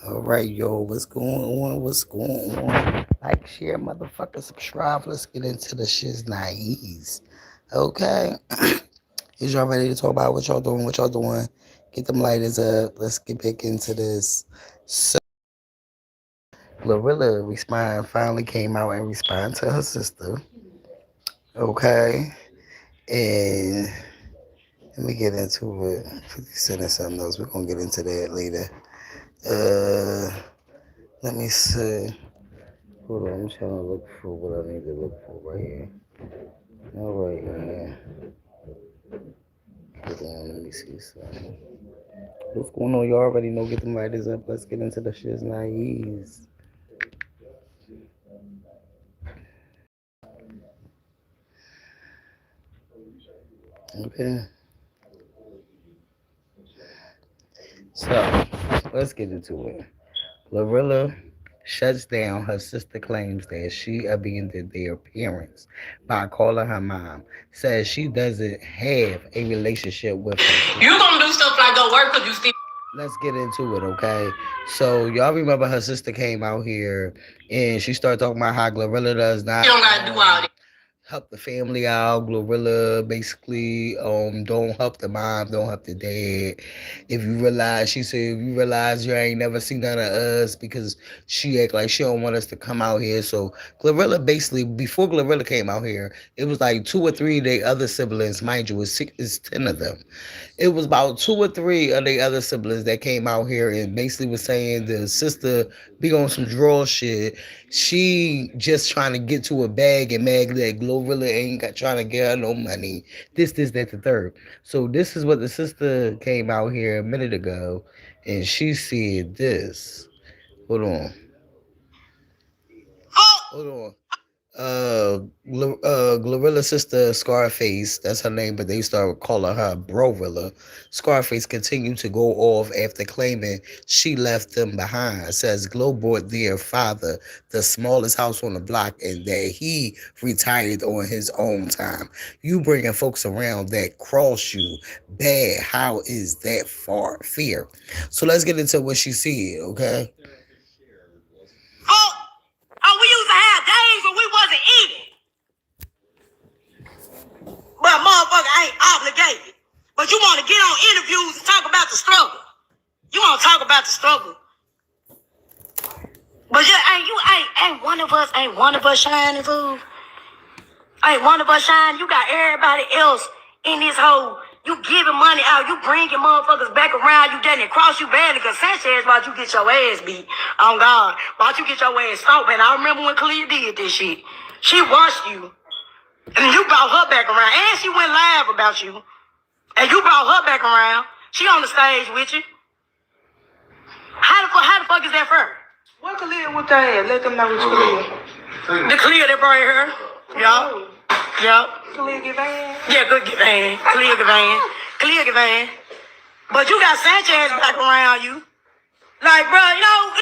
All right, yo, what's going on? What's going on? Like, share, motherfucker, subscribe. Let's get into the shit's naives. Okay? Is y'all ready to talk about what y'all doing? What y'all doing? Get them lighters up. Let's get back into this. So, Glorilla finally came out and responded to her sister. Okay? And let me get into it. 50 Cent and something else. We're going to get into that later. Let me see. Hold on, I'm trying to look for what I need to look for right here. All right, here. Hold on, let me see something. What's going on? You already know. Get them writers up. Let's get into the shit's naives. Okay. So, let's get into it. Glorilla shuts down her sister claims that she abandoned their parents by calling her mom. Says she doesn't have a relationship with her. You gonna do stuff like go work because you still. Let's get into it, okay? So y'all remember her sister came out here and she started talking about how Glorilla does not. You don't gotta do all that. Help the family out. Glorilla basically don't help the mom, don't help the dad. If you realize, she said, if you realize you ain't never seen none of us because she act like she don't want us to come out here. So Glorilla basically, before Glorilla came out here, it was like 2 or 3 of their other siblings, mind you, it's 10 of them. It was about 2 or 3 of the other siblings that came out here and basically was saying the sister be on some draw shit. She just trying to get to a bag and mag that Glorilla ain't got trying to get her no money. This, that, the third. So this is what the sister came out here a minute ago and she said this. Hold on. Hold on. Glorilla's sister Scarface, that's her name, but they started calling her Brorilla. Scarface continued to go off after claiming she left them behind. Says Glo bought their father the smallest house on the block and that he retired on his own time. You bringing folks around that cross you bad. How is that far fair? So let's get into what she said, okay? We used to have days when we wasn't eating. But motherfucker ain't obligated. But you want to get on interviews and talk about the struggle. You want to talk about the struggle. But ain't one of us shining, fool. Ain't one of us shining. You got everybody else in this whole. You giving money out. You bringing motherfuckers back around. You done it cross you badly because Sanchez watch you get your ass beat. On God. Watch you get your ass stomped. And I remember when Clea did this shit. She watched you. And you brought her back around. And she went live about you. And you brought her back around. She on the stage with you. How the fuck is that for? What Khalil with that? Let them know what Khalil. The Khalil that brought her. Yup. Yup. Khalil get van? Yeah, good get van. Khalil get van. Khalil get van. But you got Sanchez back around you. Like, bro, you know.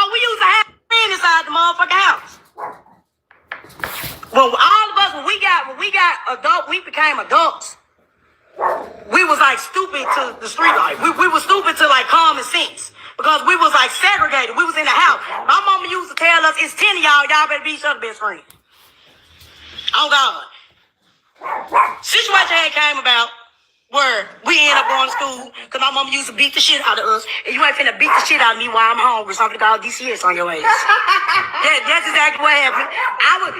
We used to have friends inside the motherfucking house. Well, all of us, when we got adult, we became adults. We was like stupid to the street life. We was stupid to like common sense. Because we was like segregated. We was in the house. My mama used to tell us, it's 10 of y'all better be each other's best friends. Oh God. Situation had came about where we ended up going to school because my mama used to beat the shit out of us. And you ain't finna beat the shit out of me while I'm hungry. Something called DCS on your ass. That's exactly what happened.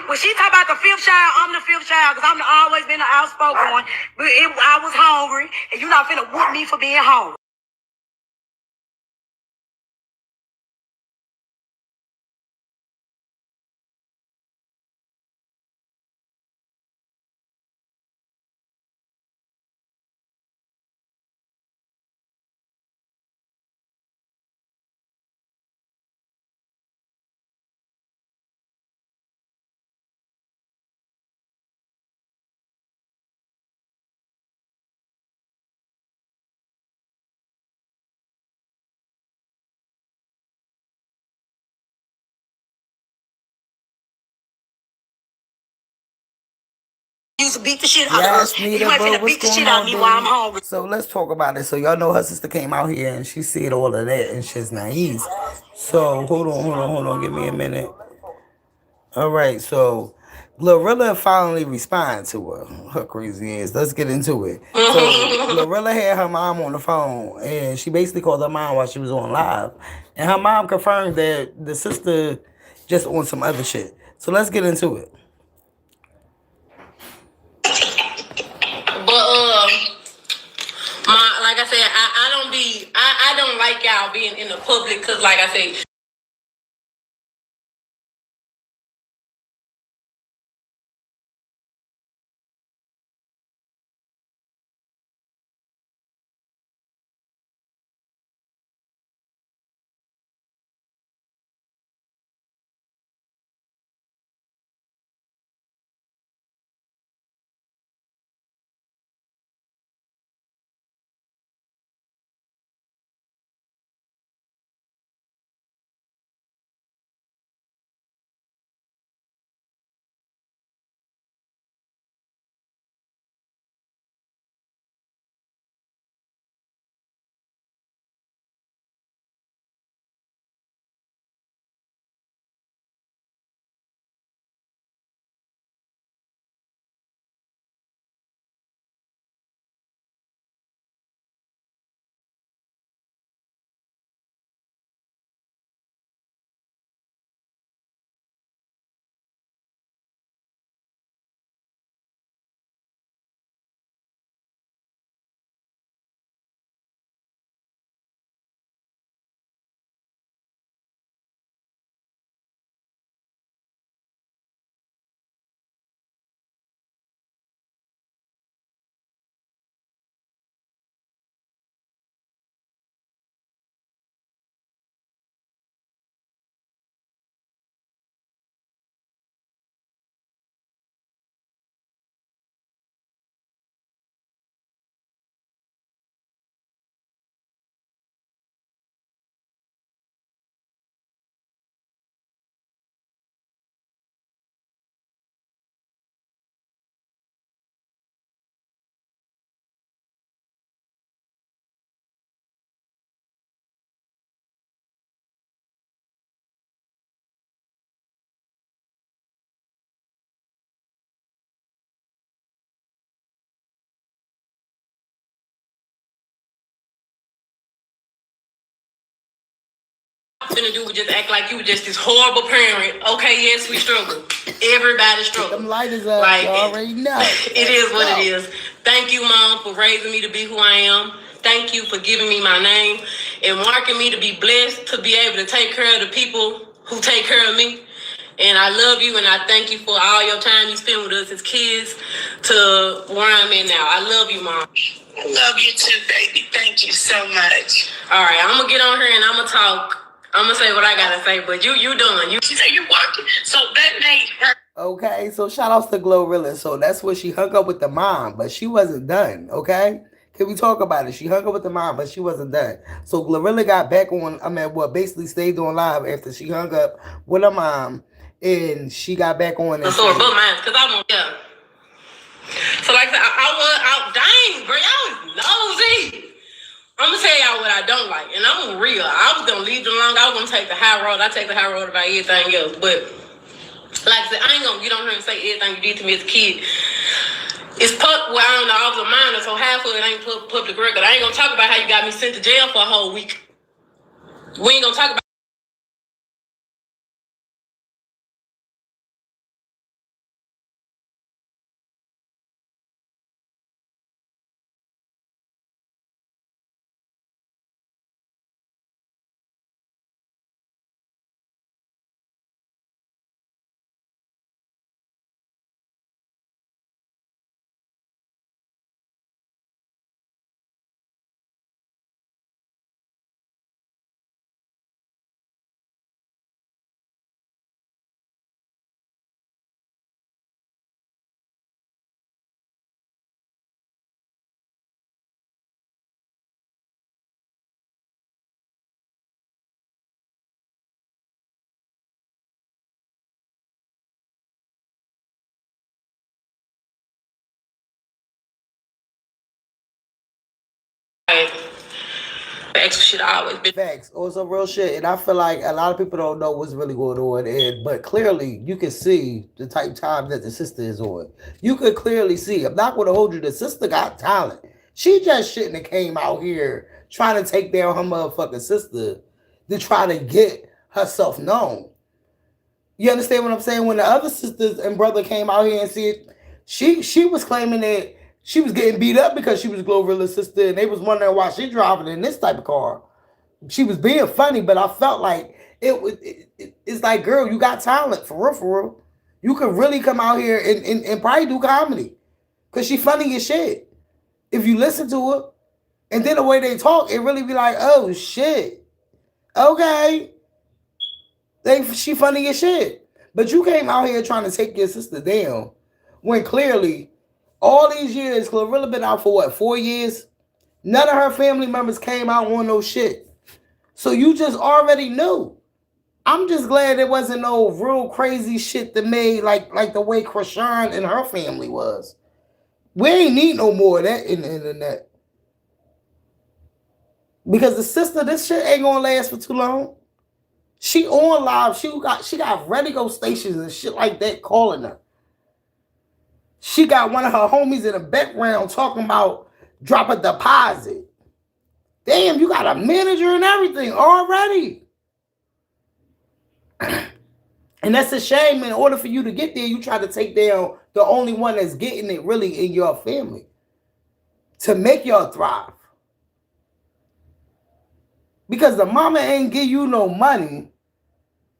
When she talk about the fifth child, I'm the fifth child because I'm always been the outspoken one. But I was hungry and you not finna whoop me for being hungry. Yes, Nita, but what's going on, Danny? So let's talk about it. So y'all know her sister came out here and she said all of that and she's nice. So hold on, give me a minute. All right, so Glorilla finally responded to her. Her crazy ass. Let's get into it. So Glorilla had her mom on the phone, and she basically called her mom while she was on live, and her mom confirmed that the sister just on some other shit. So let's get into it. But my like I said, I don't like y'all being in the public because like I said. Finna do just act like you were just this horrible parent. Okay, yes, we struggle. Everybody struggle. Them lighters up, like you already know. it is what it is. Thank you, Mom, for raising me to be who I am. Thank you for giving me my name and marking me to be blessed to be able to take care of the people who take care of me. And I love you and I thank you for all your time you spend with us as kids to where I'm in now. I love you, Mom. I love you too, baby. Thank you so much. All right, I'm gonna get on here and I'm gonna talk. I'm gonna say what I gotta say, but you done. She said you working, so that made her. Okay, so shout outs to Glorilla. So that's where she hung up with the mom, but she wasn't done. Okay, can we talk about it? She hung up with the mom, but she wasn't done. So Glorilla got back on. I mean, well, basically stayed on live after she hung up with her mom, and she got back on and so said, but mine, cause I want yeah. So like I said, I was out. Dang, bro, y'all nosy. I'm gonna tell y'all what I don't like, and I'm real. I was gonna leave it alone. I was gonna take the high road. I take the high road about everything else, but like I said, I ain't gonna get on here and say everything you did to me as a kid. It's well, I don't know. I was a minor, so half of it ain't public record. I ain't gonna talk about how you got me sent to jail for a whole week. We ain't gonna talk about. Extra shit always been. Facts. Or some real shit. And I feel like a lot of people don't know what's really going on. But clearly, you can see the type of time that the sister is on. You could clearly see. I'm not going to hold you. The sister got talent. She just shouldn't have came out here trying to take down her motherfucking sister to try to get herself known. You understand what I'm saying? When the other sisters and brother came out here and said she was claiming that she was getting beat up because she was Glorilla's sister, and they was wondering why she driving in this type of car. She was being funny, but I felt like it's like, girl, you got talent for real, for real. You could really come out here and probably do comedy because she funny as shit. If you listen to her, and then the way they talk, it really be like, oh shit, okay, she funny as shit. But you came out here trying to take your sister down when clearly all these years, Glorilla been out for what, 4 years? None of her family members came out on no shit. So you just already knew. I'm just glad there wasn't no real crazy shit that made like the way Krishan and her family was. We ain't need no more of that in the internet. Because the sister, this shit ain't gonna last for too long. She on live. She got radio stations and shit like that calling her. She got one of her homies in the background talking about drop a deposit. Damn, you got a manager and everything already. And that's a shame. In order for you to get there, you try to take down the only one that's getting it really in your family to make y'all thrive. Because the mama ain't give you no money,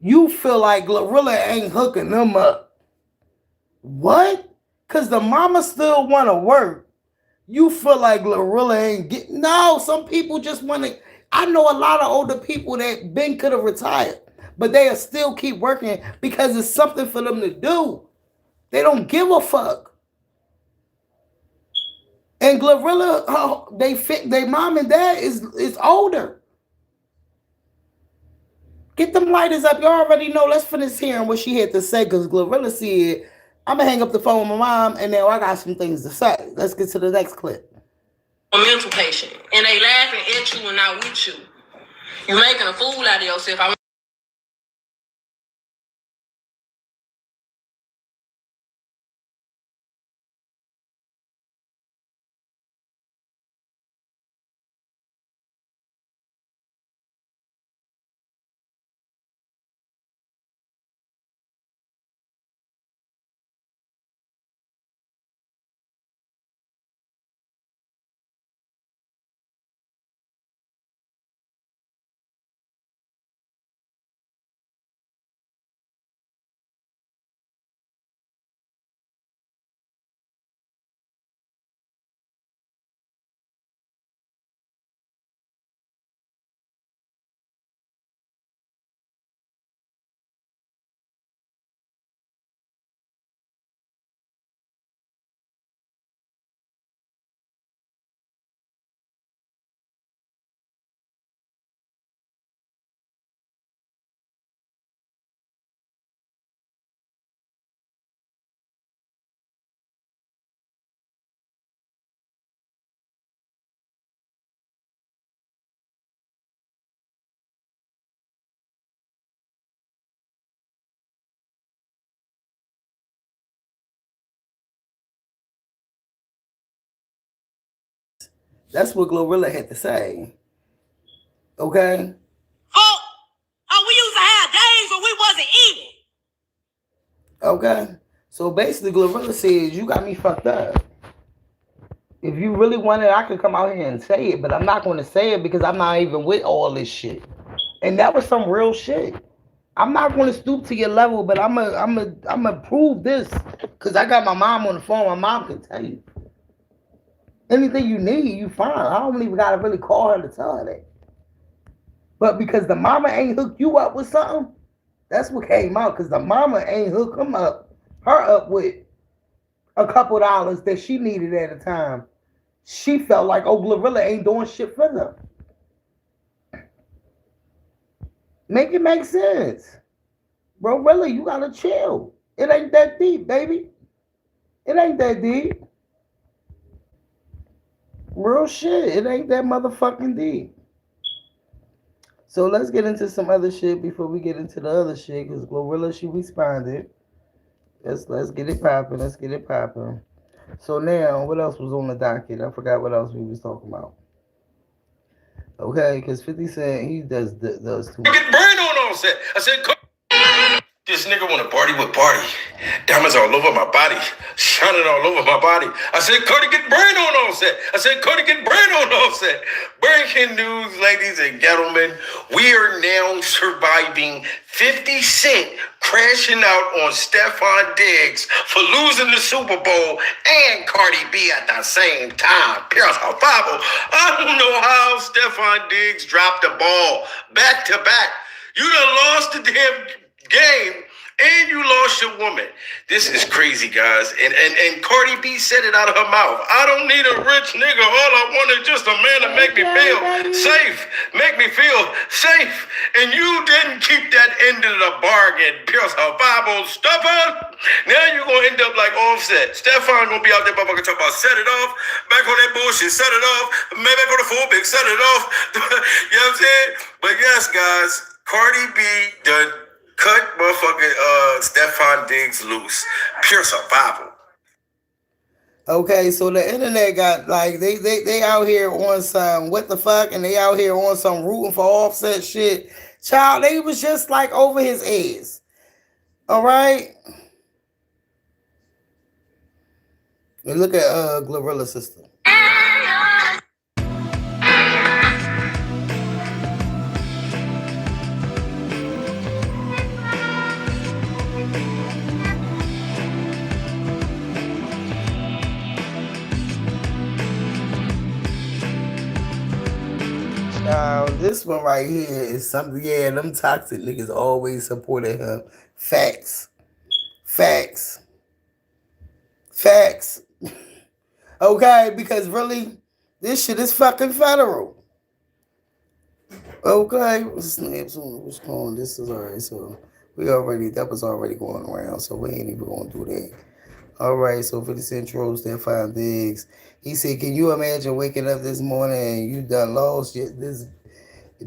you feel like Glorilla ain't hooking them up. What? Because the mama still want to work. You feel like Glorilla ain't getting. No, some people just want to. I know a lot of older people that been could have retired, but they still keep working because it's something for them to do. They don't give a fuck. And Glorilla, they fit. Their mom and dad is older. Get them lighters up. You already know. Let's finish hearing what she had to say because Glorilla said, I'm going to hang up the phone with my mom and now I got some things to say. Let's get to the next clip. A mental patient. And they laughing at you and not with you. You're making a fool out of yourself. That's what Glorilla had to say. Okay? Oh, we used to have days when we wasn't eating. Okay? So basically, Glorilla says, you got me fucked up. If you really want it, I could come out here and say it, but I'm not going to say it because I'm not even with all this shit. And that was some real shit. I'm not going to stoop to your level, but I'm prove this because I got my mom on the phone. My mom can tell you anything you need. You fine. I don't even gotta really call her to tell her that. But because the mama ain't hooked you up with something, that's what came out. Because the mama ain't hooked her up with a couple dollars that she needed at a time. She felt like, oh, Glorilla ain't doing shit for them. Make it make sense. Bro, really, you gotta chill. It ain't that deep, baby. It ain't that deep. Real shit. It ain't that motherfucking deep. So let's get into some other shit before we get into the other shit. Cause Glorilla, she responded. Let's get it popping. Let's get it popping. So now, what else was on the docket? I forgot what else we was talking about. Okay, because 50 Cent, he does too much. Get burned on set. I said, this nigga wanna party with party. Diamonds all over my body, shining all over my body. I said, Cardi get burned on set. I said, Cardi get burned on set. Breaking news, ladies and gentlemen. We are now surviving 50 Cent crashing out on Stefon Diggs for losing the Super Bowl and Cardi B at the same time. Pierce Alfavo. I don't know how Stefon Diggs dropped the ball back to back. You done lost the damn game and you lost your woman. This is crazy, guys. And Cardi B said it out of her mouth. I don't need a rich nigga. All I want is just a man to make me feel safe. Make me feel safe. And you didn't keep that end of the bargain. Pierce her Bible, Stefon. Now you're gonna end up like Offset. Stefon gonna be out there motherfucker talking about set it off. Back on that bullshit, set it off. Maybe go to full big, set it off. You know what I'm saying? But yes, guys, Cardi B done cut motherfucking Stefon Diggs loose. Pure survival. Okay, so the internet got like they out here on some what the fuck, and they out here on some rooting for Offset shit. Child, they was just like over his ass. All right. And look at Glorilla sister. This one right here is something. Yeah, them toxic niggas always supported him. Facts, facts, facts. Okay, because really, this shit is fucking federal. Okay, what's going? This is alright. So that was already going around. So we ain't even gonna do that. All right, so 50 Cent trolls Stefon Diggs. He said, "Can you imagine waking up this morning and you done lost this?"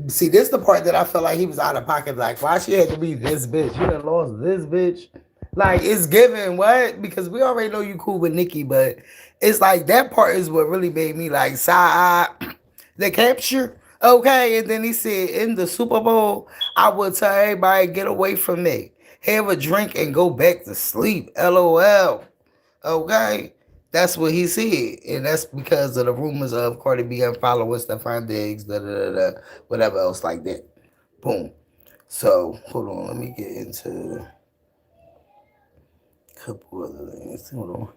See, this the part that I felt like he was out of pocket. Like, why she had to be this bitch? You done lost this bitch. Like, it's given what? Because we already know you cool with Nicki, but it's like that part is what really made me like side eye the capture. Okay, and then he said in the Super Bowl, I would tell everybody get away from me, have a drink and go back to sleep. LOL. Okay, that's what he said, and that's because of the rumors of Cardi B unfollowing Stefon Diggs, whatever else like that. Boom. So hold on, let me get into a couple other things. Hold on,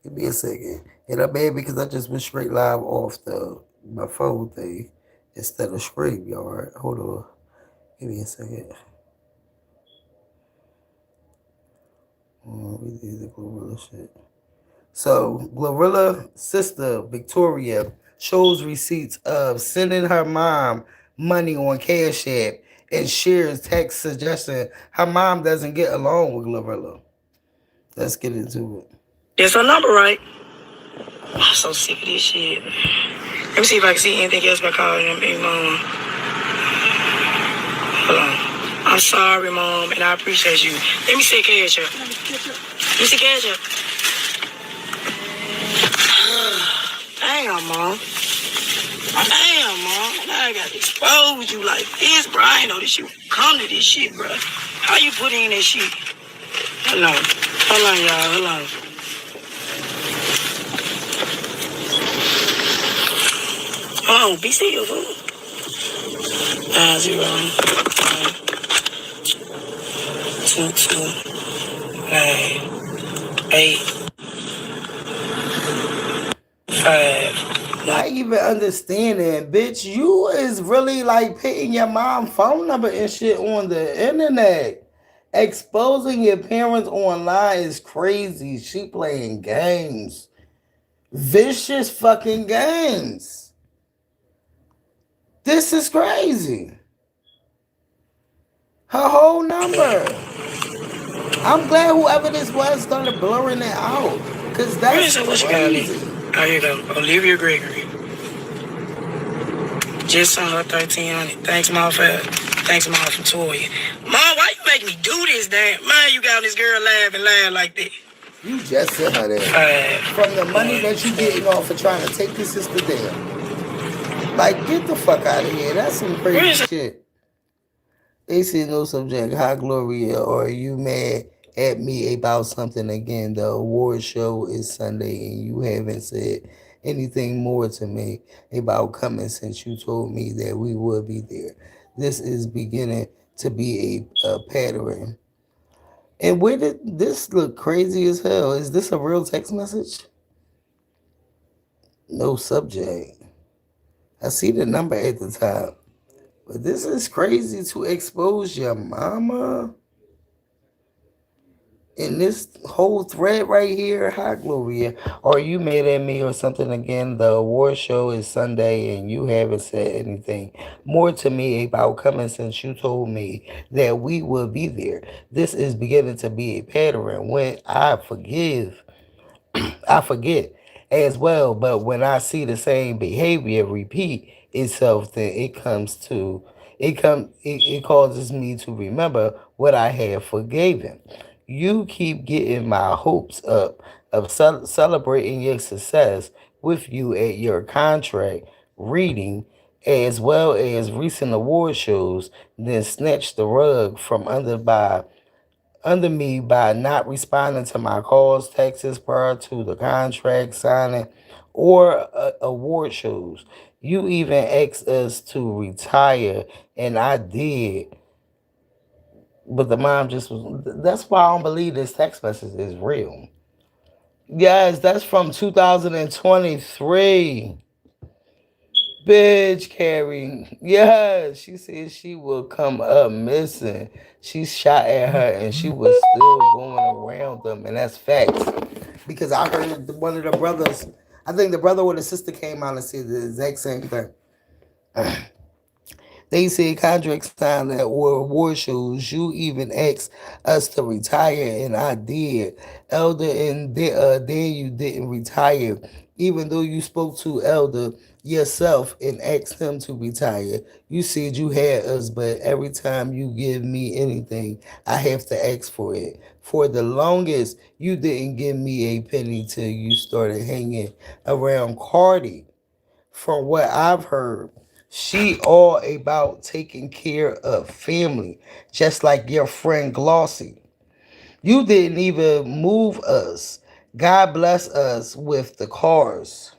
give me a second. And I'm mad because I just went straight live off my phone thing instead of StreamYard. Hold on, give me a second. We did the Glorilla shit. So Glorilla sister Victoria shows receipts of sending her mom money on Cash App and shares text suggesting her mom doesn't get along with Glorilla. Let's get into it. That's her number, right? I'm so sick of this shit. Let me see if I can see anything else by calling him big mom. Hold on. I'm sorry, Mom, and I appreciate you. Let me see Cash App. Let me see Cash App. Damn, Mom. Damn, Mom. Now I gotta expose you like this, bro. I ain't know this shit would come to this shit, bro. How you put in that shit? Hold on. Hold on, y'all. Hold on. Oh, be still, bro. 0 2 2 9 8 5. Not even understanding, bitch. You is really like putting your mom's phone number and shit on the internet. Exposing your parents online is crazy. She playing games. Vicious fucking games. This is crazy. Her whole number. I'm glad whoever this was started blurring it out. Because that's crazy. Oh, here you go. Olivia Gregory. Just sent her 1300. Thanks, Mom, for thanks, Mom, for Toya. Mom, why you make me do this, damn? Man, you got this girl laugh like that. You just sent her that. From the money that you getting off for trying to take your sister down. Like, get the fuck out of here. That's some crazy shit. They said no subject. Hi, Gloria. Or are you mad at me about something again? The award show is Sunday and you haven't said anything more to me about coming since you told me that we would be there. This is beginning to be a pattern. And where did this look crazy as hell? Is this a real text message? No subject. I see the number at the top. But this is crazy to expose your mama in this whole thread right here. Hi, Gloria. Are you mad at me or something again? The award show is Sunday and you haven't said anything more to me about coming since you told me that we will be there. This is beginning to be a pattern. When I forget as well. But when I see the same behavior repeat itself, then it causes me to remember what I have forgiven. You keep getting my hopes up of celebrating your success with you at your contract reading as well as recent award shows, then snatch the rug from under me by not responding to my calls, texts prior to the contract signing or award shows. You even asked us to retire, and I did. But the mom just was. That's why I don't believe this text message is real. Yes, that's from 2023. Bitch, Carrie. Yeah, she said she will come up missing. She shot at her and she was still going around them, and that's facts. Because I heard one of the brothers, I think the brother or the sister came out and said the exact same thing. They said contract signed at award shows. You even asked us to retire, and I did. Elder, and then you didn't retire, even though you spoke to Elder yourself and asked him to retire. You said you had us, but every time you give me anything, I have to ask for it. For the longest, you didn't give me a penny till you started hanging around Cardi. From what I've heard, she all about taking care of family, just like your friend Glossy. You didn't even move us. God bless us with the cars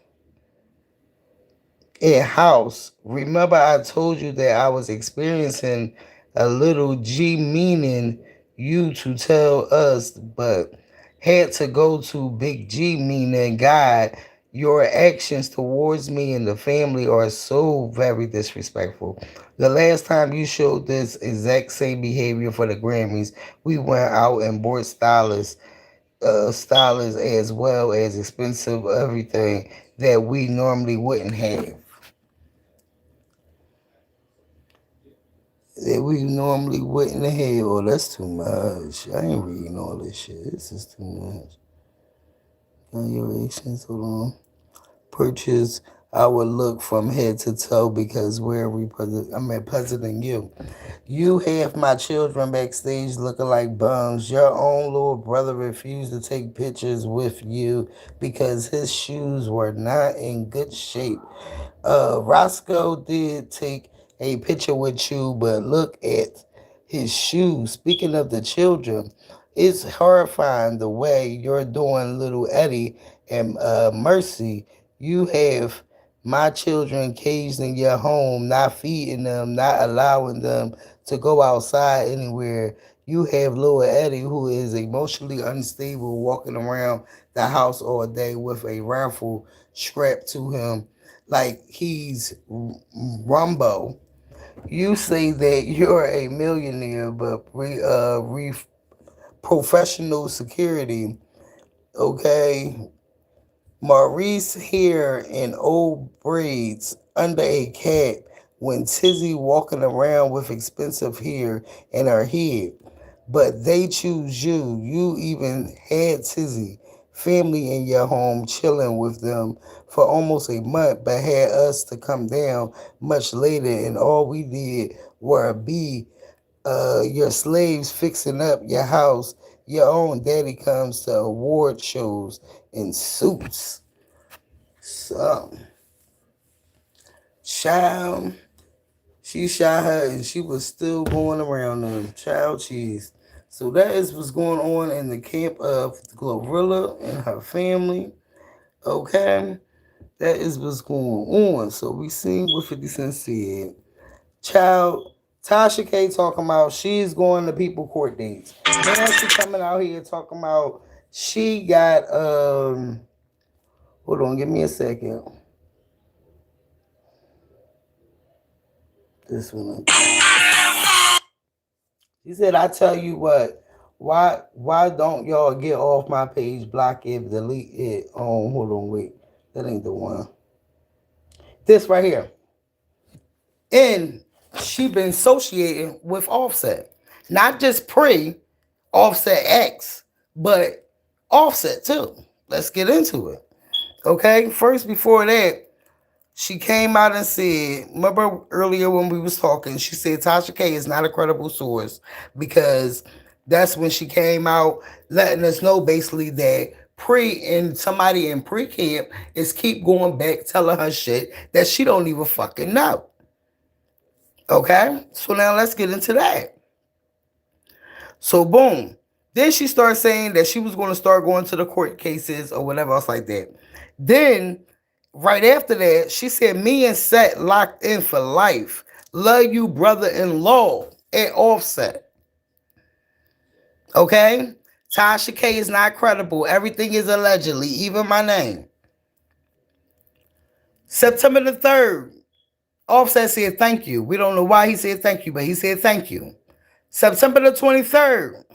in house. Remember, I told you that I was experiencing a little G, meaning you to tell us, but had to go to big G, meaning God. Your actions towards me and the family are so very disrespectful. The last time you showed this exact same behavior for the Grammys, we went out and bought stylists as well as expensive everything that we normally wouldn't have. That we normally wouldn't have. Oh, that's too much. I ain't reading all this shit. This is too much. Valuations, hold on. Purchase, I would look from head to toe because I'm at President you. You have my children backstage looking like bums. Your own little brother refused to take pictures with you because his shoes were not in good shape. Roscoe did take a picture with you, but look at his shoes. Speaking of the children, it's horrifying the way you're doing little Eddie and Mercy. You have my children caged in your home, not feeding them, not allowing them to go outside anywhere. You have little Eddie, who is emotionally unstable, walking around the house all day with a rifle strapped to him like he's Rumbo. You say that you're a millionaire, but professional security, okay? Maurice hair in old braids under a cap when Tizzy walking around with expensive hair in her head. But they choose you. You even had Tizzy family in your home, chilling with them for almost a month, but had us to come down much later, and all we did were be your slaves fixing up your house. Your own daddy comes to award shows in suits. So, child, she shot her and she was still going around them. Child cheese. So that is what's going on in the camp of Glorilla and her family. Okay? That is what's going on. So we seen what 50 Cent said. Child, Tasha K talking about she's going to people court dates. Now she coming out here talking about she got hold on, give me a second. This one. She said, I tell you what, why don't y'all get off my page, block it, delete it? Oh, hold on, wait. That ain't the one. This right here. And she been associating with Offset. Not just pre Offset X, but Offset too. Let's get into it. Okay, first before that, she came out and said, remember earlier when we was talking, she said Tasha K is not a credible source because that's when she came out letting us know basically that pre and somebody in pre camp is keep going back telling her shit that she don't even fucking know. Okay, so now let's get into that. So boom. Then she started saying that she was going to start going to the court cases or whatever else like that. Then, right after that, she said, me and Set locked in for life. Love you, brother-in-law at Offset. Okay? Tasha K is not credible. Everything is allegedly, even my name. September the 3rd, Offset said thank you. We don't know why he said thank you, but he said thank you. September the 23rd,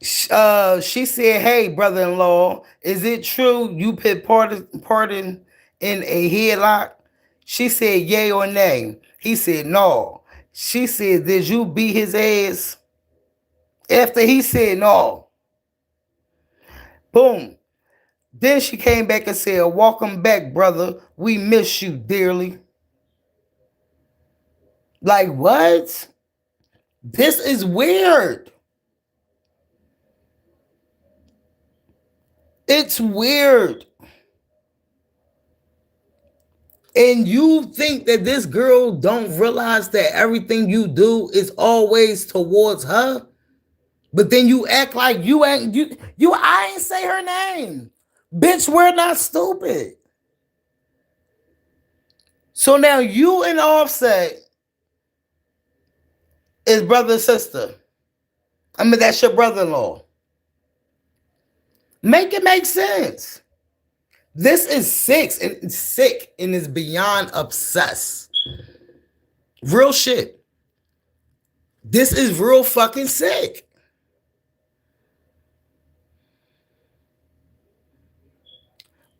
she said, hey, brother-in-law, is it true you put pardon in a headlock? She said, yay or nay. He said, no. She said, did you beat his ass? After he said no. Boom. Then she came back and said, welcome back, brother. We miss you dearly. Like, what? This is weird. It's weird. And you think that this girl don't realize that everything you do is always towards her? But then you act like you ain't you I ain't say her name. Bitch, we're not stupid. So now you and Offset is brother and sister. I mean, that's your brother-in-law. Make it make sense. This is sick and is beyond obsessed. Real shit. This is real fucking sick.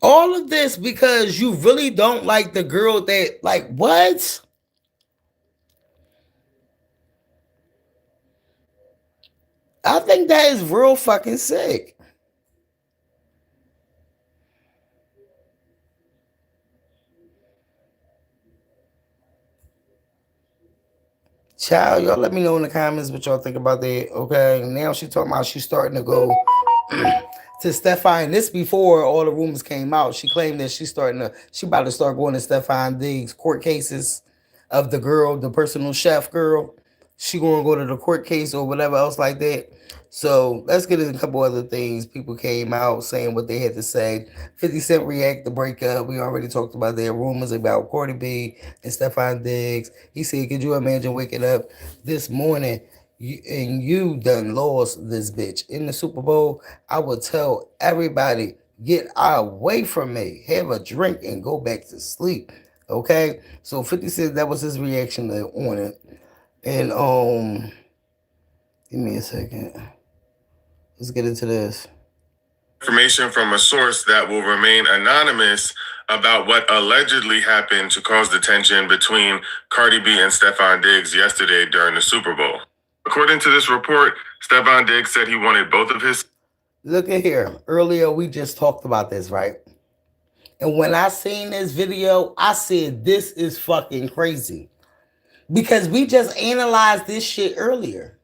All of this because you really don't like the girl that, like, what? I think that is real fucking sick. Child, y'all let me know in the comments what y'all think about that. Okay. Now she talking about she's starting to go to Stefan. This before all the rumors came out. She claimed that she about to start going to Stefan Diggs court cases of the girl, the personal chef girl. She gonna go to the court case or whatever else like that. So let's get into a couple other things. People came out saying what they had to say. 50 Cent react the breakup. We already talked about their rumors about Cardi B and Stefan Diggs. He said, could you imagine waking up this morning and you done lost this bitch in the Super Bowl? I would tell everybody, get away from me. Have a drink and go back to sleep. Okay? So 50 said that was his reaction on it. And give me a second. Let's get into this. Information from a source that will remain anonymous about what allegedly happened to cause the tension between Cardi B and Stefon Diggs yesterday during the Super Bowl. According to this report, Stefon Diggs said he wanted both of his Look at here. Earlier we just talked about this, right? And when I seen this video, I said this is fucking crazy. Because we just analyzed this shit earlier.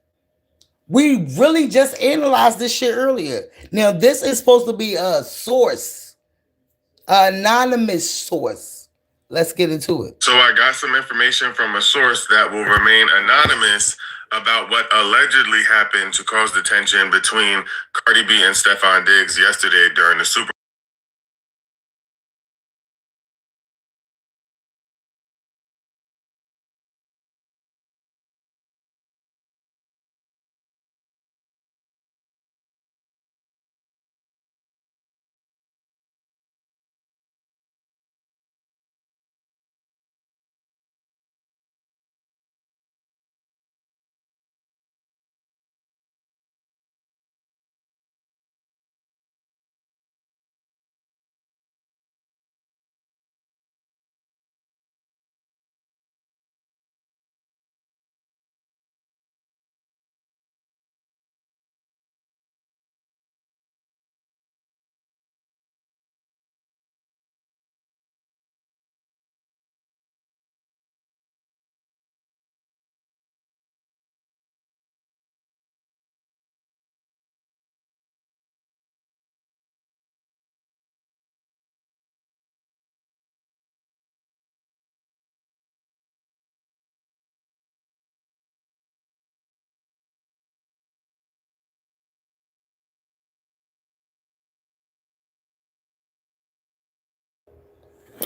We really just analyzed this shit earlier. Now this is supposed to be a source, an anonymous source. Let's get into it. So I got some information from a source that will remain anonymous about what allegedly happened to cause the tension between Cardi B and Stefon Diggs yesterday during the Super.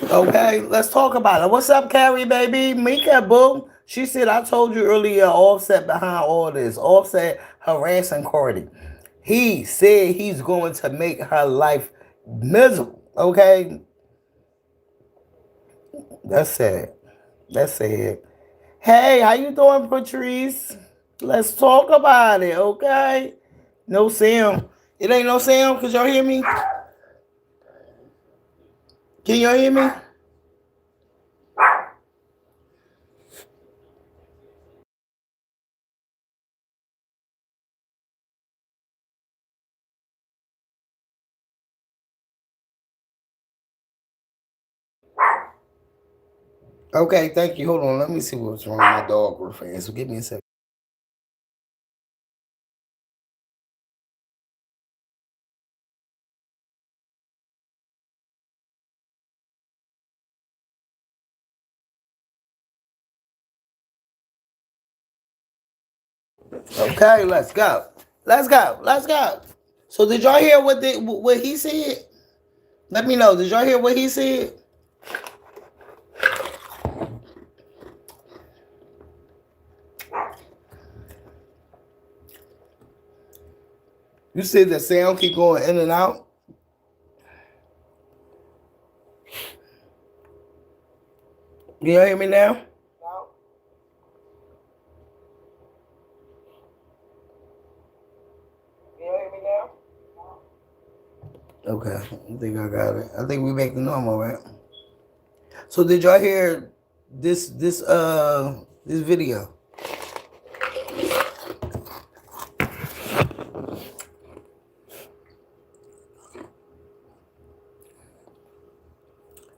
Okay, let's talk about it. What's up, Carrie, baby? Mika, boo. She said, I told you earlier, Offset behind all this. Offset harassing Cardi. He said he's going to make her life miserable. Okay? That's sad. That's sad. Hey, how you doing, Patrice? Let's talk about it, okay? No Sam. It ain't no Sam, because y'all hear me? Can y'all hear me? Okay, thank you. Hold on. Let me see what's wrong with my dog real fast. So give me a second. Okay, let's go. Let's go. Let's go. So did y'all hear what he said? Let me know. Did y'all hear what he said? You said the sound keep going in and out. Can y'all hear me now? Okay, I think I got it. I think we back to normal, right? So did y'all hear this video?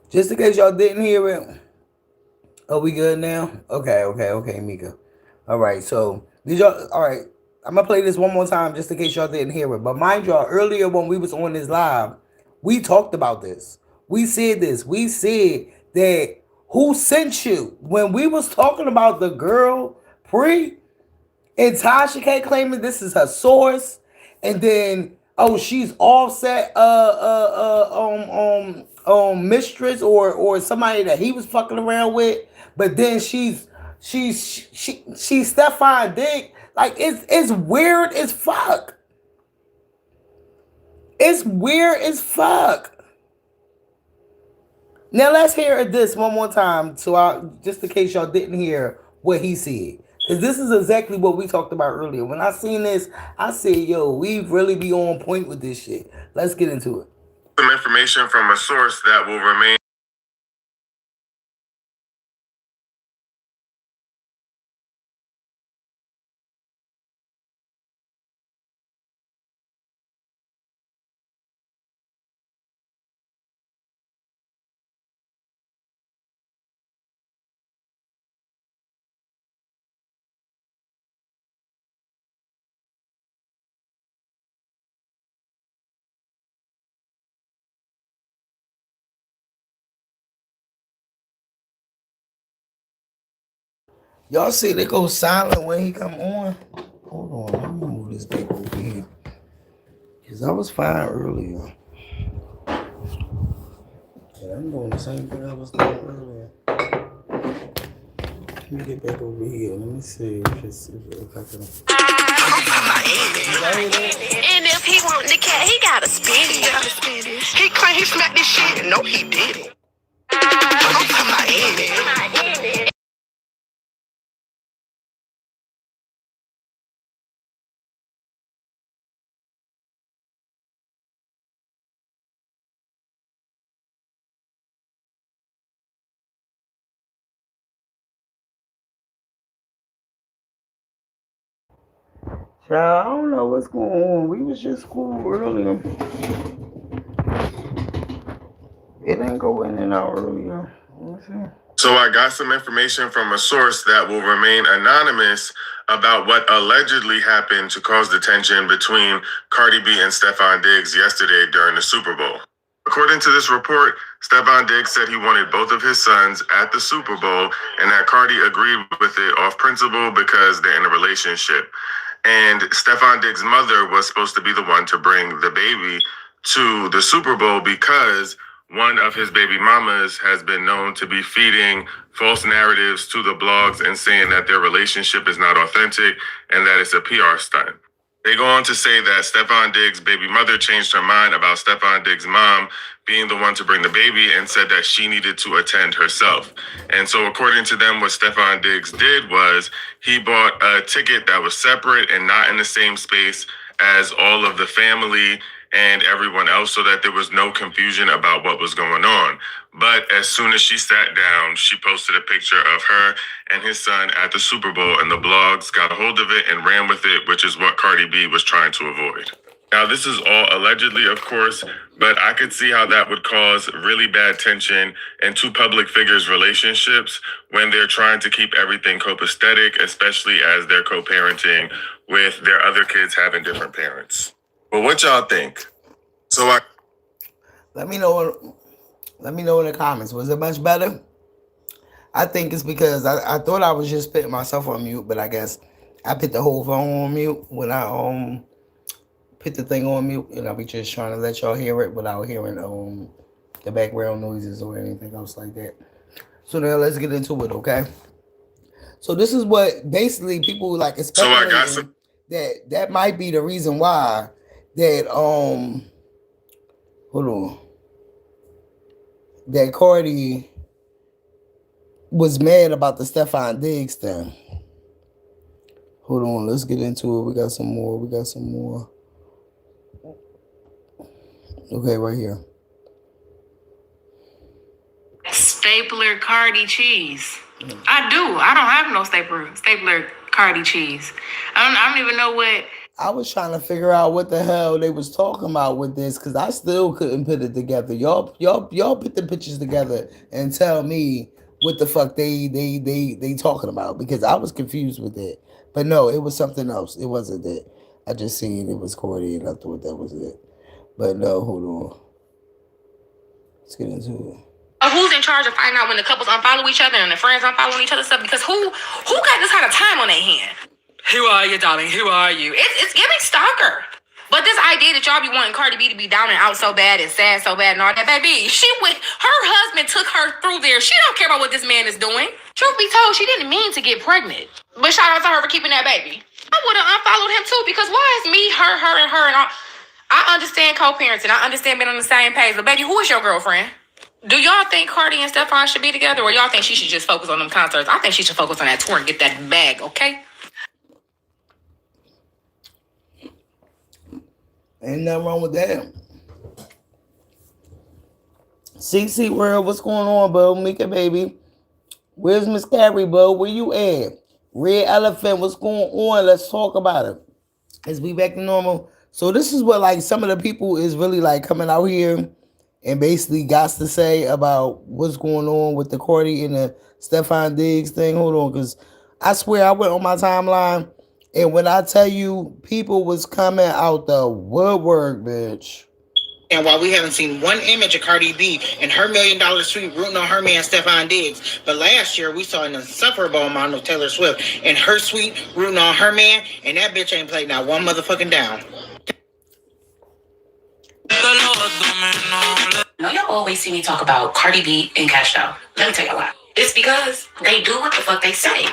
Just in case y'all didn't hear it. Are we good now? Okay, Mika. All right, so did y'all? All right, I'm gonna play this one more time just in case y'all didn't hear it. But mind y'all, earlier when we was on this live, we talked about this. We said this. We said that who sent you when we was talking about the girl pre and Tasha K claiming this is her source, and then oh she's Offset mistress or somebody that he was fucking around with, but then she's Stefon Dick. Like it's weird as fuck. It's weird as fuck. Now let's hear this one more time, so just in case y'all didn't hear what he said, because this is exactly what we talked about earlier. When I seen this, I said, "Yo, we really be on point with this shit." Let's get into it. Some information from a source that will remain Y'all see they go silent when he come on. Hold on, let me move this back over here. Cause I was fine earlier. And I'm doing the same thing I was doing earlier. Let me get back over here. Let me see if I can. And if he want the cat, he gotta spend it. He claim he smacked this shit. No, he didn't. I'm talking about it. Child, I don't know what's going on. We was just cool earlier. It didn't go in and out earlier. Let's see. So I got some information from a source that will remain anonymous about what allegedly happened to cause the tension between Cardi B and Stefon Diggs yesterday during the Super Bowl. According to this report, Stefon Diggs said he wanted both of his sons at the Super Bowl and that Cardi agreed with it off principle because they're in a relationship. And Stefon Diggs' mother was supposed to be the one to bring the baby to the Super Bowl because one of his baby mamas has been known to be feeding false narratives to the blogs and saying that their relationship is not authentic and that it's a PR stunt. They go on to say that Stefon Diggs' baby mother changed her mind about Stefon Diggs' mom being the one to bring the baby and said that she needed to attend herself. And so, according to them, what Stefon Diggs did was he bought a ticket that was separate and not in the same space as all of the family and everyone else so that there was no confusion about what was going on. But as soon as she sat down, she posted a picture of her and his son at the Super Bowl, and the blogs got a hold of it and ran with it, which is what Cardi B was trying to avoid. Now, this is all allegedly, of course, but I could see how that would cause really bad tension in two public figures' relationships when they're trying to keep everything copacetic, especially as they're co-parenting with their other kids having different parents. But what y'all think? So I Let me know. Let me know in the comments. Was it much better? I think it's because I thought I was just putting myself on mute, but I guess I put the whole phone on mute when I put the thing on mute, and I'll be just trying to let y'all hear it without hearing the background noises or anything else like that. So now let's get into it, okay? So this is what basically people like speculating that might be the reason why that hold on, that Cardi was mad about the Stefon Diggs thing. Hold on, let's get into it. We got some more. Okay, right here. Stapler Cardi cheese. I do. I don't have no stapler Cardi cheese. I don't even know what. I was trying to figure out what the hell they was talking about with this because I still couldn't put it together. Y'all put the pictures together and tell me what the fuck they talking about because I was confused with it. But no, it was something else. It wasn't that. I just seen it was Cordy and I thought that was it. But no, hold on. Let's get into it. Who's in charge of finding out when the couples unfollow each other and the friends unfollowing each other stuff? Because who got this kind of time on their hand? Who are you, darling? Who are you? It's giving stalker. But this idea that y'all be wanting Cardi B to be down and out so bad and sad so bad and all that, baby, her husband took her through there. She don't care about what this man is doing. Truth be told, she didn't mean to get pregnant. But shout out to her for keeping that baby. I would have unfollowed him too because why is me, her, and her and all? I understand co-parenting. I understand being on the same page. But baby, who is your girlfriend? Do y'all think Cardi and Stefon should be together, or y'all think she should just focus on them concerts? I think she should focus on that tour and get that bag, okay? Ain't nothing wrong with that. CC World, what's going on, bro? Mika, baby. Where's Miss Carrie, bro? Where you at? Red Elephant, what's going on? Let's talk about it. Is we back to normal? So this is what like some of the people is really like coming out here and basically got to say about what's going on with the Cardi and the Stefon Diggs thing. Hold on, because I swear I went on my timeline, and when I tell you people was coming out the woodwork, bitch. And while we haven't seen one image of Cardi B in her $1 million suite rooting on her man Stefon Diggs, but last year we saw an insufferable amount of Taylor Swift in her suite rooting on her man, and that bitch ain't played not one motherfucking down. Now y'all always see me talk about Cardi B and Cash Doll. Let me tell you why. It's because they do what the fuck they say.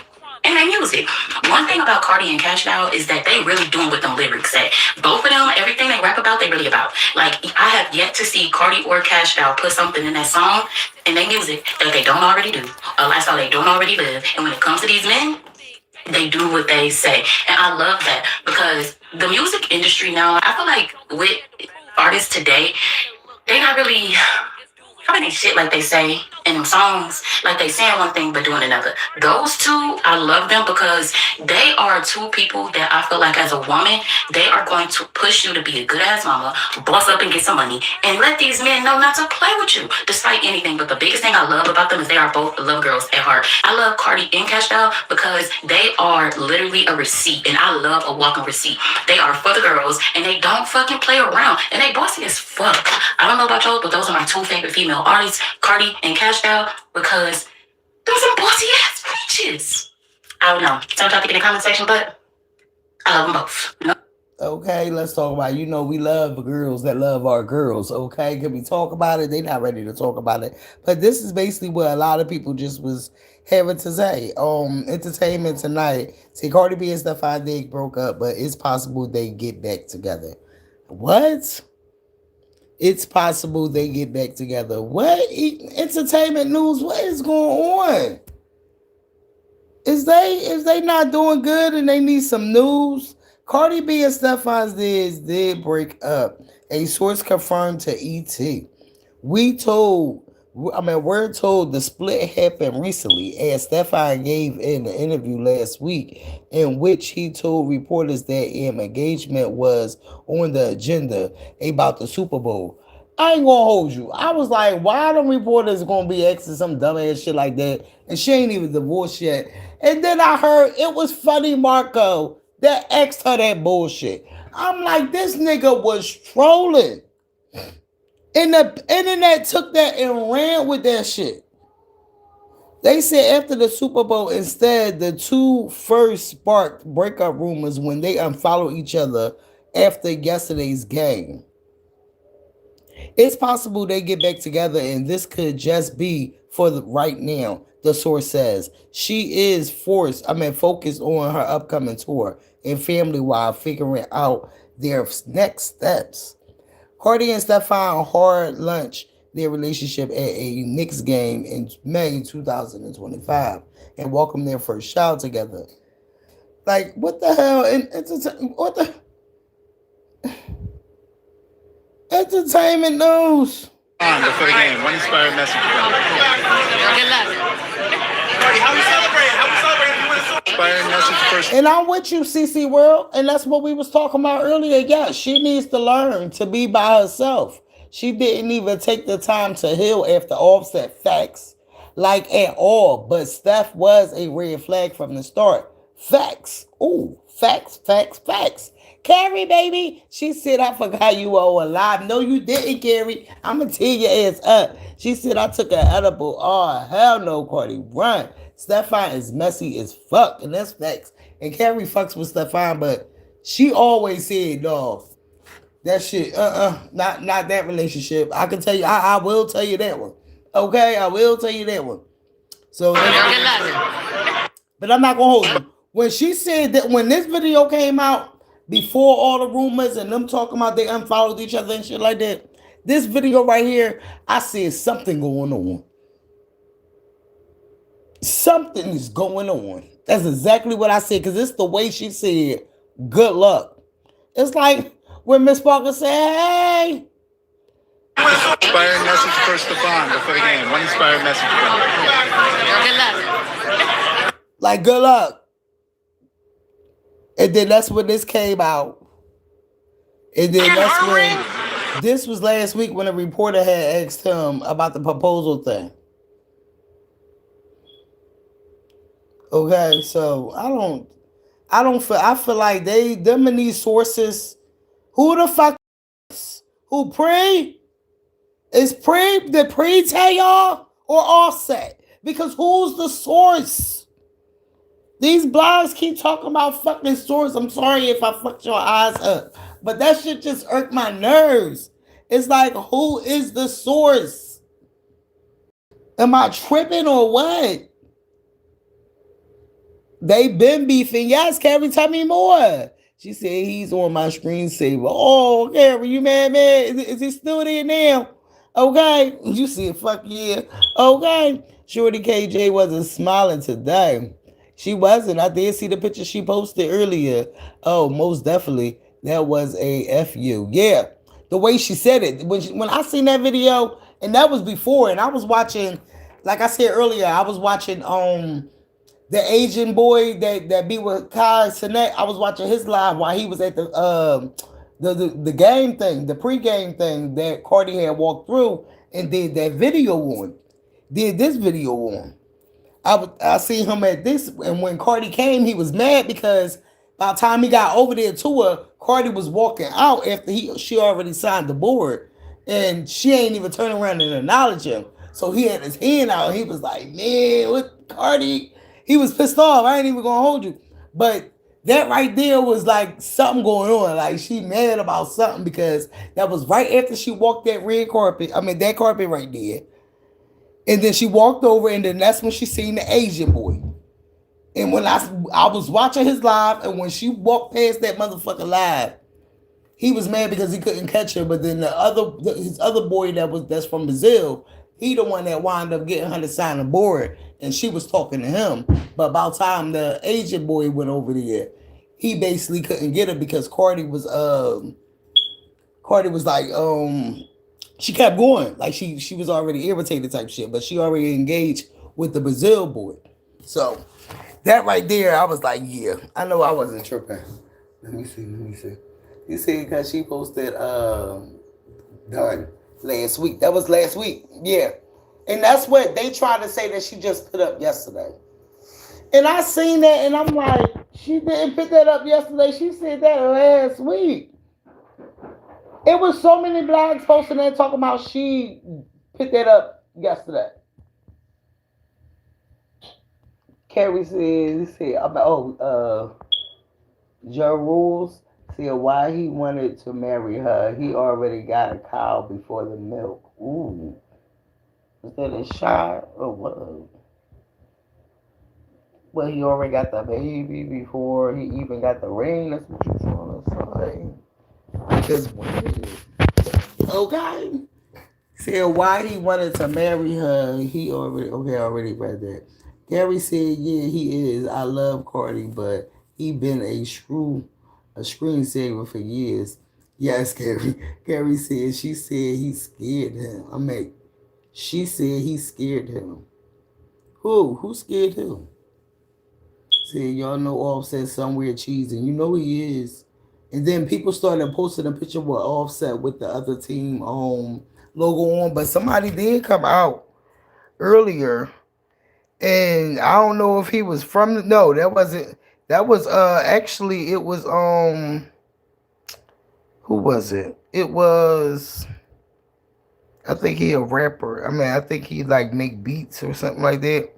And they music. One thing about Cardi and Cash Doll is that they really doing what them lyrics say. Both of them, everything they rap about, they really about. Like, I have yet to see Cardi or Cash Doll put something in that song in their music that they don't already do. A lifestyle they don't already live. And when it comes to these men, they do what they say. And I love that because the music industry now, I feel like with artists today, they not really having they shit like they say in them songs, like they saying one thing but doing another. Those two, I love them because they are two people that I feel like as a woman, they are going to push you to be a good ass mama, boss up and get some money, and let these men know not to play with you, despite anything. But the biggest thing I love about them is they are both love girls at heart. I love Cardi and Cash Doll because they are literally a receipt, and I love a walking receipt. They are for the girls, and they don't fucking play around, and they bossy as fuck. I don't know about y'all, but those are my two favorite female artists, Cardi and Cash Doll, because those are bossy ass bitches. I don't know. Tell y'all to get in the comment section, but I love them both. No. Okay, let's talk about it. You know, we love girls that love our girls. Okay, can we talk about it? They not ready to talk about it. But this is basically what a lot of people just was having to say. Entertainment tonight. See, Cardi B and Stefon Diggs broke up, but it's possible they get back together. What? It's possible they get back together. What? Entertainment news? What is going on? Is they not doing good and they need some news? Cardi B and Stefon Diggs did break up. A source confirmed to ET. We're told the split happened recently, as Stefon gave in an interview last week in which he told reporters that an engagement was on the agenda about the Super Bowl. I ain't gonna hold you. I was like, why them reporters gonna be asking some dumbass shit like that? And she ain't even divorced yet. And then I heard it was Funny Marco that asked her that bullshit. I'm like, this nigga was trolling. And the internet took that and ran with that shit. They said after the Super Bowl, instead, the two first sparked breakup rumors when they unfollowed each other after yesterday's game. It's possible they get back together, and this could just be for the right now. The source says she is focused on her upcoming tour and family while figuring out their next steps. Cardi and Stefon hard lunch their relationship at a Knicks game in May 2025 and welcomed their first child together. Like, what the hell? What the entertainment news? Before the game, one inspired message. Good luck. How we celebrating? How we celebrating? Inspiring message first. And I'm with you, CC World, and that's what we was talking about earlier. Yeah, she needs to learn to be by herself. She didn't even take the time to heal after Offset. Facts, like at all. But Steph was a red flag from the start. Facts. Ooh, facts, facts, facts. Carrie, baby, she said, I forgot you were alive. No, you didn't, Carrie. I'm going to tear your ass up. She said, I took an edible. Oh, hell no, Cardi. Run. Stefon is messy as fuck, and that's facts. And Carrie fucks with Stefon, but she always said, no, that shit, not that relationship. I can tell you, I will tell you that one. Okay, I will tell you that one. So, but I'm not going to hold you. When she said that, when this video came out, before all the rumors and them talking about they unfollowed each other and shit like that, this video right here, I said something going on. Something is going on. That's exactly what I said, because it's the way she said, good luck. It's like when Miss Parker said, hey. Inspiring message for Stefon before the game. One inspiring message. Good luck. Like, good luck. And then that's when this came out. And then that's when, this was last week when a reporter had asked him about the proposal thing. Okay, so I feel like them and these sources, who the fuck Who pre? Is pre? Did pre tell y'all or Offset? Because who's the source? These blogs keep talking about fucking source. I'm sorry if I fucked your eyes up, but that shit just irked my nerves. It's like, who is the source? Am I tripping or what? They been beefing. Yes, Carrie, tell me more. She said he's on my screensaver. Oh, Carrie, you mad, man? Is he still there now? Okay. You said, fuck yeah. Okay. Shorty KJ wasn't smiling today. She wasn't. I did see the picture she posted earlier. Oh, most definitely. That was a FU. Yeah. The way she said it. When I seen that video, and that was before, and I was watching, like I said earlier, I was watching the Asian boy that be with Kai Sinet. I was watching his live while he was at the game thing, the pregame thing that Cardi had walked through and did that video on, did this video on. I seen him at this, and when Cardi came, he was mad because by the time he got over there to her, Cardi was walking out after she already signed the board, and she ain't even turn around and acknowledge him. So he had his hand out. And he was like, "Man, what Cardi?" He was pissed off. I ain't even gonna hold you, but that right there was like something going on. Like she mad about something because that was right after she walked that red carpet. I mean that carpet right there. And then she walked over, and then that's when she seen the Asian boy. And when I was watching his live, and when she walked past that motherfucker live, he was mad because he couldn't catch her. But then his other boy that's from Brazil, he the one that wound up getting her to sign the board, and she was talking to him. But about time the Asian boy went over there, he basically couldn't get her because Cardi was like she kept going. Like she was already irritated type shit, but she already engaged with the Brazil boy. So that right there, I was like, yeah, I know I wasn't tripping. Let me see. You see, because she posted done last week. That was last week. Yeah. And that's what they tried to say that she just put up yesterday. And I seen that and I'm like, she didn't put that up yesterday. She said that last week. It was so many blogs posting that talking about she picked that up yesterday. Carrie said about Joe Rules said why he wanted to marry her. He already got a cow before the milk. Ooh. Is that a shot or what? Well, he already got the baby before he even got the ring. That's what you're trying to say. Because okay. Said why he wanted to marry her. He already read that. Gary said, yeah, he is. I love Cardi, but he been a screensaver for years. Yes, Gary. Gary said she said he scared him. She said he scared him. Who? Who scared him? Said y'all know Offset somewhere cheesing. You know he is. And then people started posting a picture with Offset with the other team logo on, but somebody did come out earlier, and I don't know if he was from no, that wasn't. That was actually it was who was it? It was I think he a rapper. I mean I think he like make beats or something like that.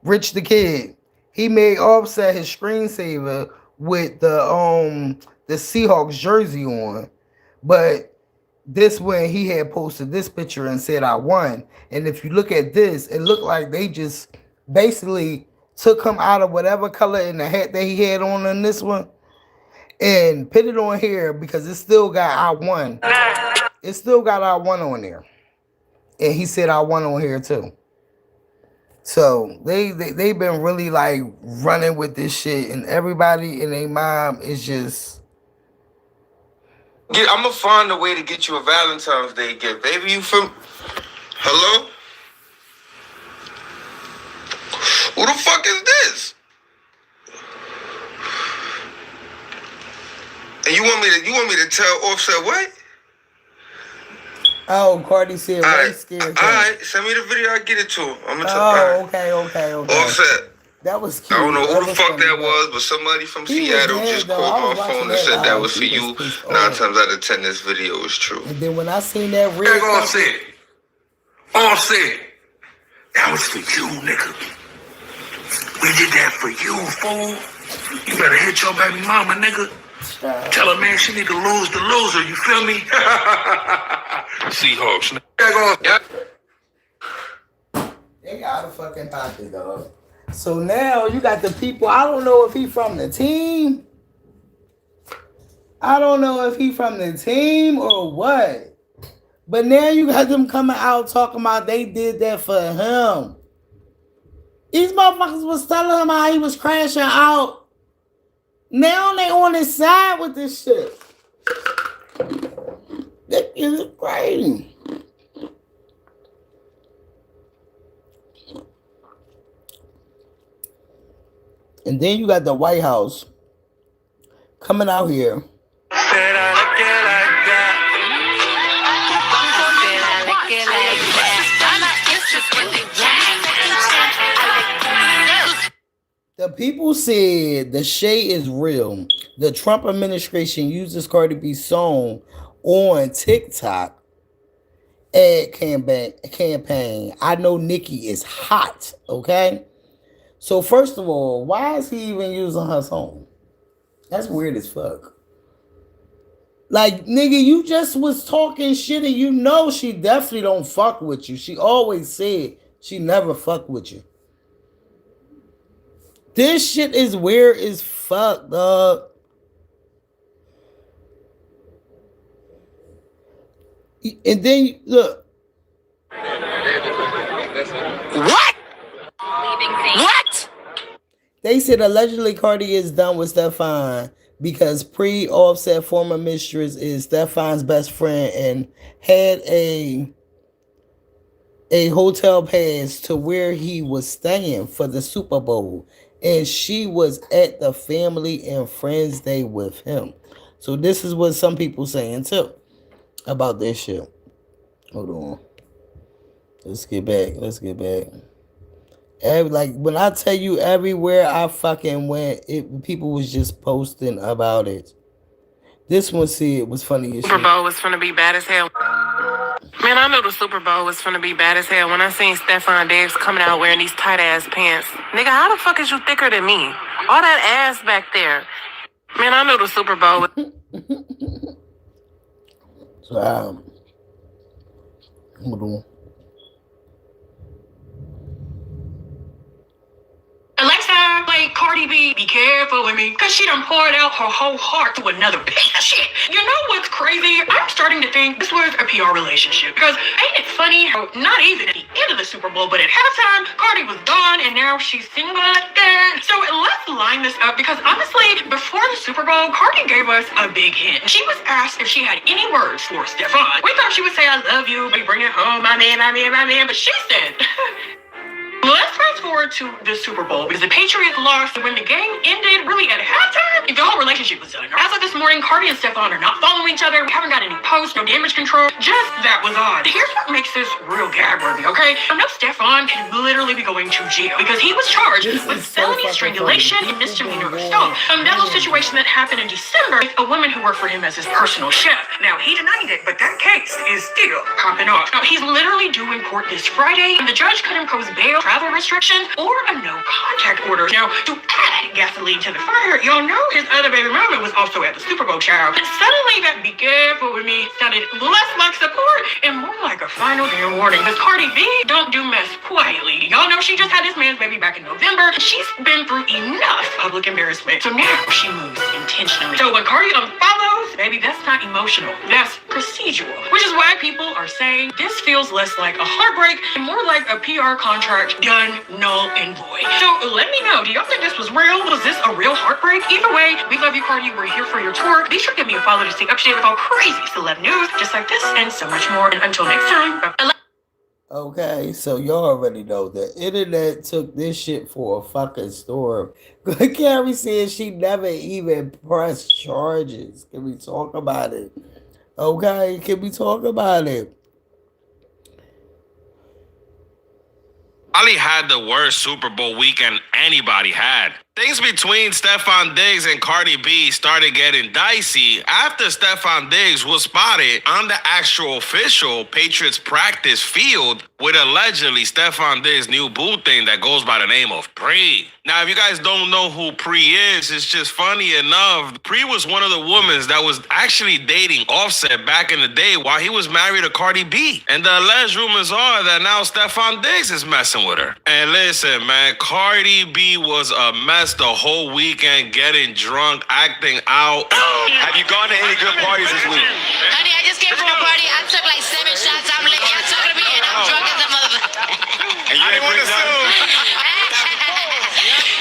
Rich the Kid. He made Offset his screensaver with the Seahawks jersey on. But this when he had posted this picture and said I won. And if you look at this, it looked like they just basically took him out of whatever color in the hat that he had on in this one and put it on here because it still got I won. It still got I won on there. And he said I won on here too. So they been really like running with this shit, and everybody and their mom is just. I'm gonna find a way to get you a Valentine's Day gift, baby. You from? Hello? Who the fuck is this? And you want me to tell Offset what? Oh, Cardi said, "Right, scared." All right, send me the video. I get it to him. I'm gonna tell. Oh, okay. Offset. That was I don't cute. know That who the was fuck funny, that but was, but somebody from he was Seattle dead just though. called I was my watching phone and that said that live. was for He was you. pissed 9 times off. out of 10, this video is true. And then when I seen that red All carpet, said. All said. That was for you, nigga. We did that for you, fool. You better hit your baby mama, nigga. Tell her, man, she need to lose the loser. You feel me? Seahawks. Yeah. they got a fucking pocket, dog. So now you got the people. I don't know if he from the team. I don't know if he from the team or what. But now you got them coming out talking about they did that for him. These motherfuckers was telling him how he was crashing out. Now they on his side with this shit. That is crazy. And then you got the White House coming out here. The people said the shade is real. The Trump administration uses Cardi B's song on TikTok ad campaign. I know Nicki is hot, okay? So first of all, why is he even using her song? That's weird as fuck. Like, nigga, you just was talking shit and you know she definitely don't fuck with you. She always said she never fuck with you. This shit is weird as fuck, dog. And then look. What? What? They said allegedly Cardi is done with Stefon because pre-Offset former mistress is Stefon's best friend and had a hotel pass to where he was staying for the Super Bowl. And she was at the family and friends day with him. So this is what some people saying too about this shit. Hold on. Let's get back. Like when I tell you everywhere I fucking went, people was just posting about it. This one said it was funny as shit. Super Bowl was finna be bad as hell. Man, I knew the Super Bowl was finna be bad as hell when I seen Stefon Diggs coming out wearing these tight ass pants. Nigga, how the fuck is you thicker than me? All that ass back there. Man, I knew the Super Bowl was. So hold on. Alexa, play Cardi B. Be careful with me, cause she done poured out her whole heart to another piece of shit. You know what's crazy? I'm starting to think this was a PR relationship. Because ain't it funny how not even at the end of the Super Bowl, but at halftime, Cardi was gone and now she's single again. So let's line this up because honestly, before the Super Bowl, Cardi gave us a big hint. She was asked if she had any words for Stefon. We thought she would say, I love you, but bring it home, my man. But she said, let's fast forward to the Super Bowl because the Patriots lost when the game ended really at halftime. The whole relationship was done. As of this morning, Cardi and Stefon are not following each other. We haven't got any posts, no damage control. Just that was odd. Here's what makes this real gag worthy, okay? I know Stefon could literally be going to jail because he was charged with felony strangulation and misdemeanor assault. That little situation that happened in December with a woman who worked for him as his personal chef. Now, he denied it, but that case is still popping off. Now, he's literally due in court this Friday, and the judge could impose bail, travel restrictions, or a no contact order. Now, to add gasoline to the fire, y'all know his other baby mama was also at the Super Bowl, child. And suddenly that be careful with me sounded less like support and more like a final damn warning. Because Cardi B don't do mess quietly. Y'all know she just had this man's baby back in November. She's been through enough public embarrassment. So now she moves intentionally. So when Cardi unfollows, baby, that's not emotional. That's procedural. Which is why people are saying this feels less like a heartbreak and more like a PR contract done, null, and void. So let me know, do y'all think this was real? Was this a real heartbreak? Either way, we love you, Cardi. We're here for your tour. Be sure to give me a follow to stay up to date with all crazy celeb news, just like this and so much more. And until next time, bye. Okay, so y'all already know the internet took this shit for a fucking storm. Carrie said she never even pressed charges. Can we talk about it? Okay, can we talk about it? probably had the worst Super Bowl weekend anybody had. Things between Stefon Diggs and Cardi B started getting dicey after Stefon Diggs was spotted on the actual official Patriots practice field with allegedly Stefon Diggs' new boo thing that goes by the name of Pre. Now, if you guys don't know who Pre is, it's just funny enough. Pre was one of the women that was actually dating Offset back in the day while he was married to Cardi B. And the alleged rumors are that now Stefon Diggs is messing with her. And listen, man, Cardi B was a mess the whole weekend, getting drunk, acting out. Have you gone to any good parties this week? Honey, I just came from a party. I took like 7 shots. I'm like, y'all talking to me, and I'm drunk as a motherfucker. And you didn't bring none?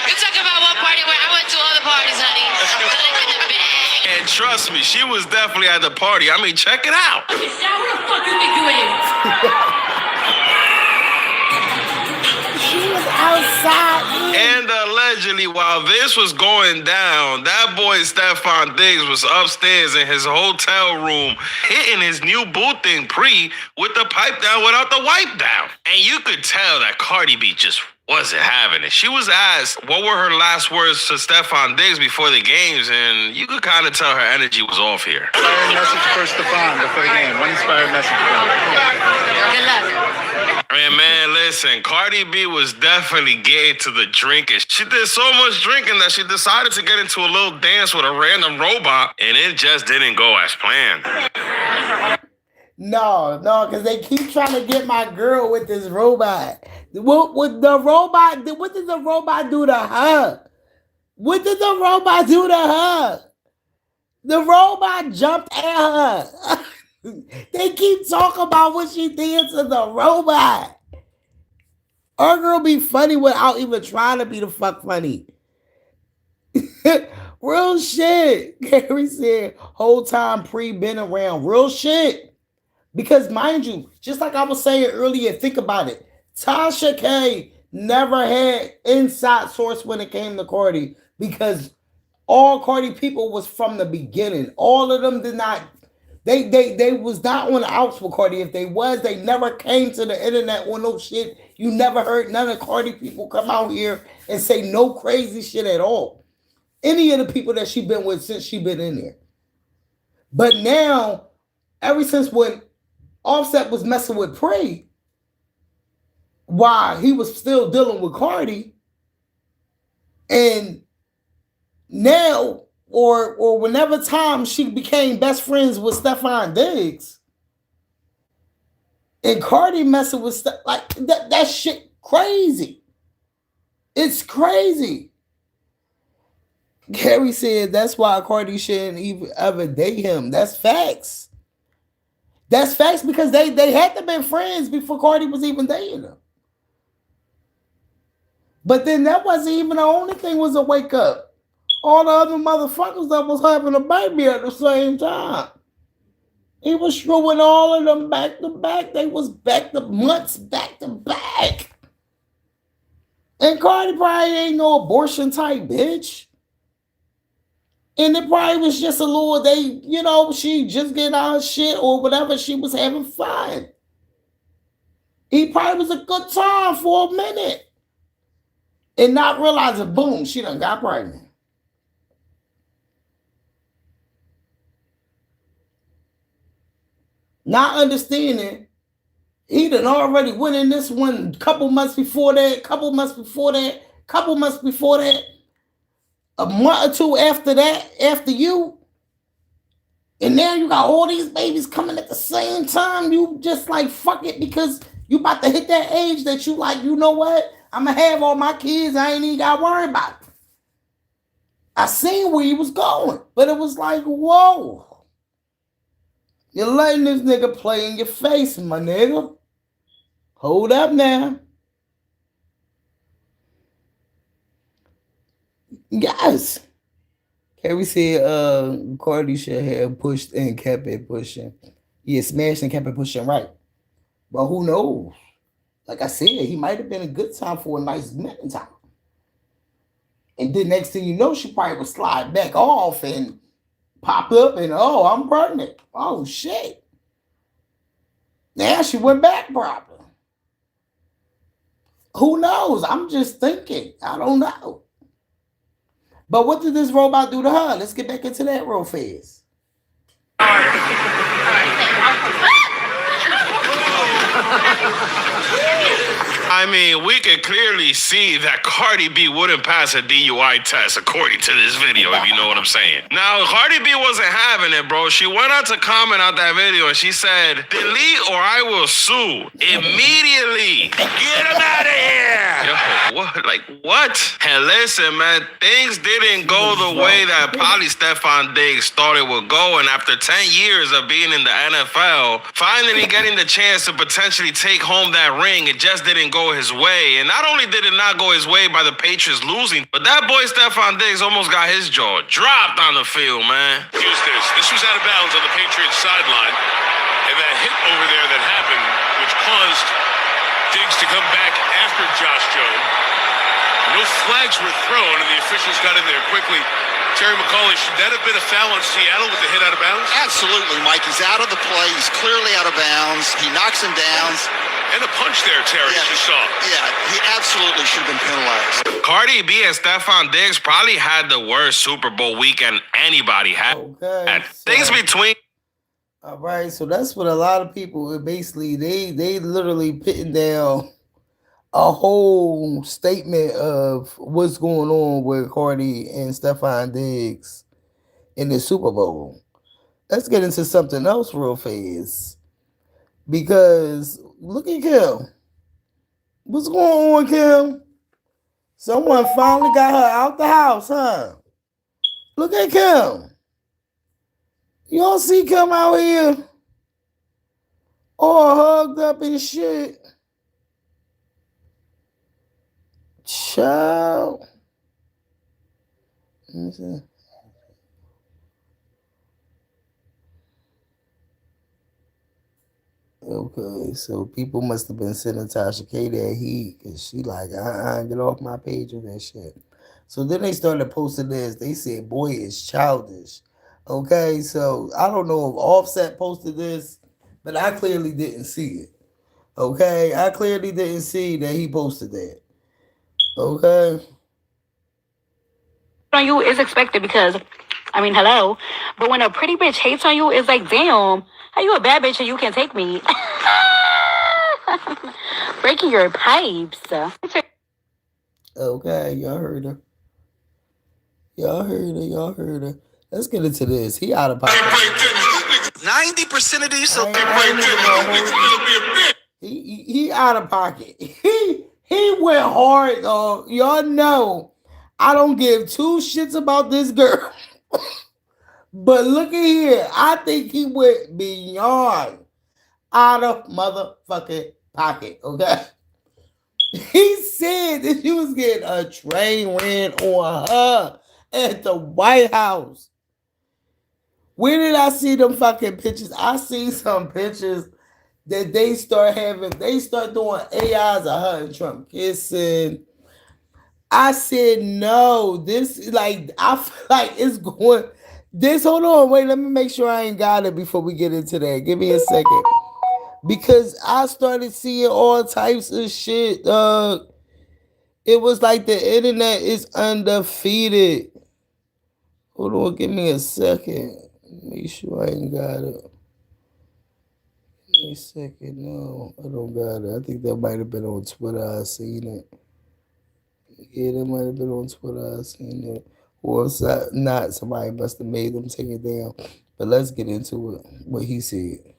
You talking about what party? Where I went to all the parties, honey. Collecting the bag. And trust me, she was definitely at the party. I mean, check it out. Who the fuck you think you is? Outside. And allegedly, while this was going down, that boy Stefon Diggs was upstairs in his hotel room hitting his new boo thing Pre with the pipe down without the wipe down. And you could tell that Cardi B just wasn't having it. She was asked what were her last words to Stefon Diggs before the games, and you could kind of tell her energy was off here. Inspiring message for Stefon before the game. One inspired message for him. Good luck. And man, listen, Cardi B was definitely getting to the drinking. She did so much drinking that she decided to get into a little dance with a random robot, and it just didn't go as planned. No, because they keep trying to get my girl with this robot. What the robot? What did the robot do to her? What did the robot do to her? The robot jumped at her. They keep talking about what she did to the robot. Our girl be funny without even trying to be the fuck funny. Real shit. Gary said, whole time Pre been around. Real shit. Because mind you, just like I was saying earlier, think about it. Tasha K never had inside source when it came to Cardi because all Cardi people was from the beginning. All of them did not. They was not on the outs for Cardi. If they was, they never came to the internet on no shit. You never heard none of Cardi people come out here and say no crazy shit at all. Any of the people that she been with since she been in there. But now, ever since when Offset was messing with Pre, while he was still dealing with Cardi, and now or whenever time she became best friends with Stefon Diggs, and Cardi messing with stuff like that shit crazy. It's crazy. Gary said that's why Cardi shouldn't even ever date him. That's facts. That's facts because they had to be friends before Cardi was even dating them. But then that wasn't even the only thing was a wake up. All the other motherfuckers that was having a baby at the same time. He was screwing all of them back to back. They was months back to back. And Cardi probably ain't no abortion type bitch. And it probably was just a little, she just getting out of shit or whatever. She was having fun. He probably was a good time for a minute. And not realizing, boom, she done got pregnant. Not understanding, he done already went in this one couple months before that, a month or two after that, after you. And now you got all these babies coming at the same time. You just like, fuck it, because you about to hit that age that you like, you know what? I'm going to have all my kids. I ain't even got to worry about it. I seen where he was going, but it was like, whoa. You're letting this nigga play in your face, my nigga. Hold up now. Yes. Carrie said Cardi should have pushed and kept it pushing. Yeah, smashed and kept it pushing right. But who knows? Like I said, he might have been a good time for a nice minute time. And then next thing you know, she probably would slide back off and pop up and, oh, I'm pregnant. Oh, shit. Now she went back probably. Who knows? I'm just thinking. I don't know. But what did this robot do to her? Let's get back into that real fast. I mean, we can clearly see that Cardi B wouldn't pass a DUI test according to this video, if you know what I'm saying. Now, Cardi B wasn't having it, bro. She went out to comment on that video and she said, delete or I will sue immediately. Get him out of here. Yo, what? Like, what? And listen, man, things didn't go the way that probably Stefon Diggs thought it would go. And after 10 years of being in the NFL, finally getting the chance to potentially take home that ring, it just didn't go his way. And not only did it not go his way by the Patriots losing, but that boy Stefon Diggs almost got his jaw dropped on the field, man. Use this. This was out of bounds on the Patriots sideline. And that hit over there that happened, which caused Diggs to come back after Josh Jones. No flags were thrown, and the officials got in there quickly. Terry McCauley, should that have been a foul on Seattle with the hit out of bounds? Absolutely, Mike. He's out of the play. He's clearly out of bounds. He knocks him down. And a punch there, Terry, as you saw. Yeah, he absolutely should have been penalized. Cardi B and Stefon Diggs probably had the worst Super Bowl weekend anybody had. Okay. Things between. All right, so that's what a lot of people basically they literally putting down a whole statement of what's going on with Cardi and Stefon Diggs in the Super Bowl. Let's get into something else real fast. Because look at Kim. What's going on, Kim? Someone finally got her out the house, huh? Look at Kim. You don't see Kim out here all hugged up and shit. Child. Let me see. Okay, so people must have been sending Tasha K that heat because she like, get off my page with that shit. So then they started posting this. They said, boy, it's childish. Okay, so I don't know if Offset posted this, but I clearly didn't see it. Okay, I clearly didn't see that he posted that. Okay. On you is expected because, I mean, hello. But when a pretty bitch hates on you, it's like, damn, how you a bad bitch and you can take me? Breaking your pipes. Okay, y'all heard her. Y'all heard her. Let's get into this. He out of pocket. 90% of these He out of pocket. He went hard, dog. Y'all know I don't give two shits about this girl. But look at here. I think he went beyond out of motherfucking pocket, okay? He said that she was getting a train ran on her at the White House. Where did I see them fucking pictures? I see some pictures that they start doing AIs of her and Trump kissing. I said, no, this, like, I feel like it's going, this, hold on, wait, let me make sure I ain't got it before we get into that. Give me a second. Because I started seeing all types of shit, dog. It was like the internet is undefeated. Hold on, give me a second. Make sure I ain't got it. Give me a second. No, I don't got it. I think that might have been on Twitter. I seen it. Yeah, that might have been on Twitter. I seen it. Or if not, somebody must have made them take it down. But let's get into it. What he said.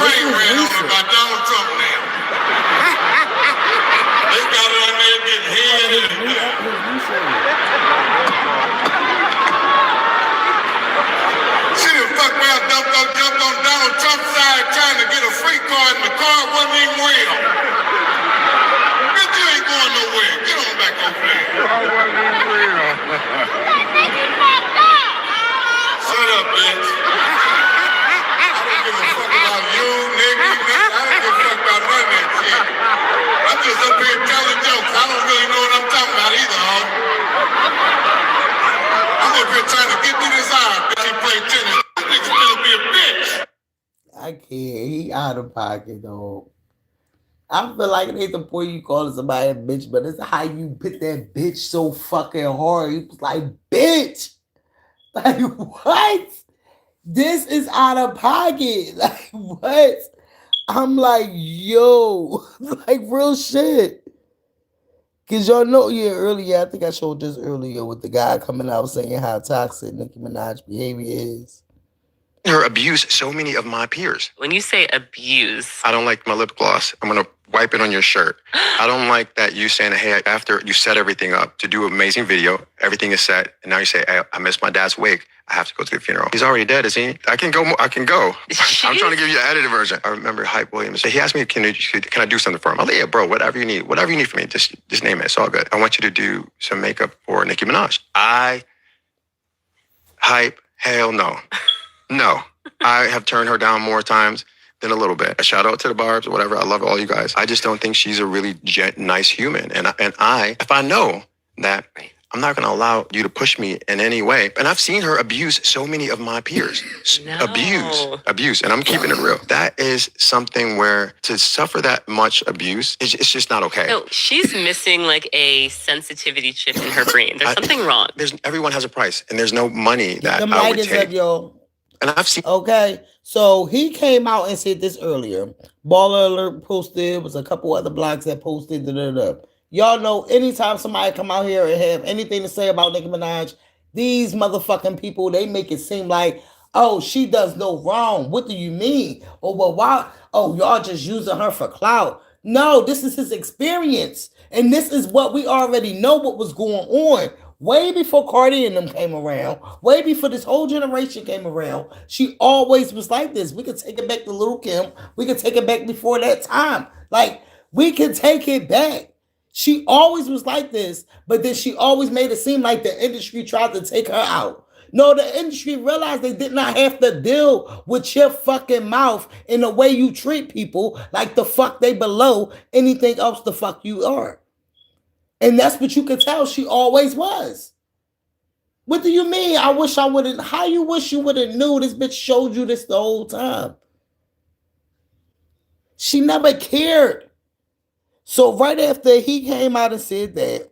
Train ran on her by Donald Trump now. They got her on there getting head in. She done fucked around, jumped on Donald Trump's side trying to get a free card and the car wasn't even real. Bitch, you ain't going nowhere. Get on back over there. The car wasn't even real. Shut up, bitch. I'm just up here telling jokes. I don't really know what I'm talking about either, ho. I'm up here trying to get me to his eye, bitch. He played tennis. This nigga still be a bitch. I can't. He out of pocket, though. I feel like it ain't the point you calling somebody a bitch, but it's how you put that bitch so fucking hard. He was like, bitch. Like, what? This is out of pocket. Like, what? I'm like, yo, like real shit. Cause y'all know, yeah, earlier, I think I showed this earlier with the guy coming out saying how toxic Nicki Minaj behavior is. Her abuse so many of my peers. When you say abuse, I don't like my lip gloss. I'm gonna wipe it on your shirt. I don't like that you saying, hey, after you set everything up to do an amazing video, everything is set, and now you say, hey, I missed my dad's wake. I have to go to the funeral. He's already dead, is he? I can go. I'm trying to give you an edited version. I remember Hype Williams. He asked me, can I do something for him? I'm like, yeah, bro, whatever you need from me, just name it. It's all good. I want you to do some makeup for Nicki Minaj. Hell no. No, I have turned her down more times than a little bit. A shout out to the Barbs or whatever. I love all you guys. I just don't think she's a really nice human. And if I know that, I'm not going to allow you to push me in any way. And I've seen her abuse so many of my peers. No. Abuse. And I'm keeping it real. That is something where to suffer that much abuse, it's just not okay. So she's missing like a sensitivity chip in her brain. There's something wrong. Everyone has a price, and there's no money that the I would mic is take. up, yo. And I've seen. Okay, so he came out and said this earlier. Baller Alert posted, was a couple other blogs that posted. Y'all know anytime somebody come out here and have anything to say about Nicki Minaj, these motherfucking people, they make it seem like, oh, she does no wrong. What do you mean? Oh, well, why? Oh, y'all just using her for clout. No, this is his experience. And this is what we already know what was going on. Way before Cardi and them came around, way before this whole generation came around, she always was like this. We could take it back to Lil' Kim. We could take it back before that time. Like, we can take it back. She always was like this, but then she always made it seem like the industry tried to take her out. No, the industry realized they did not have to deal with your fucking mouth in the way you treat people like the fuck they below anything else the fuck you are. And that's what you could tell she always was. What do you mean? I wish I wouldn't. How you wish you would have knew this bitch showed you this the whole time? She never cared. So right after he came out and said that,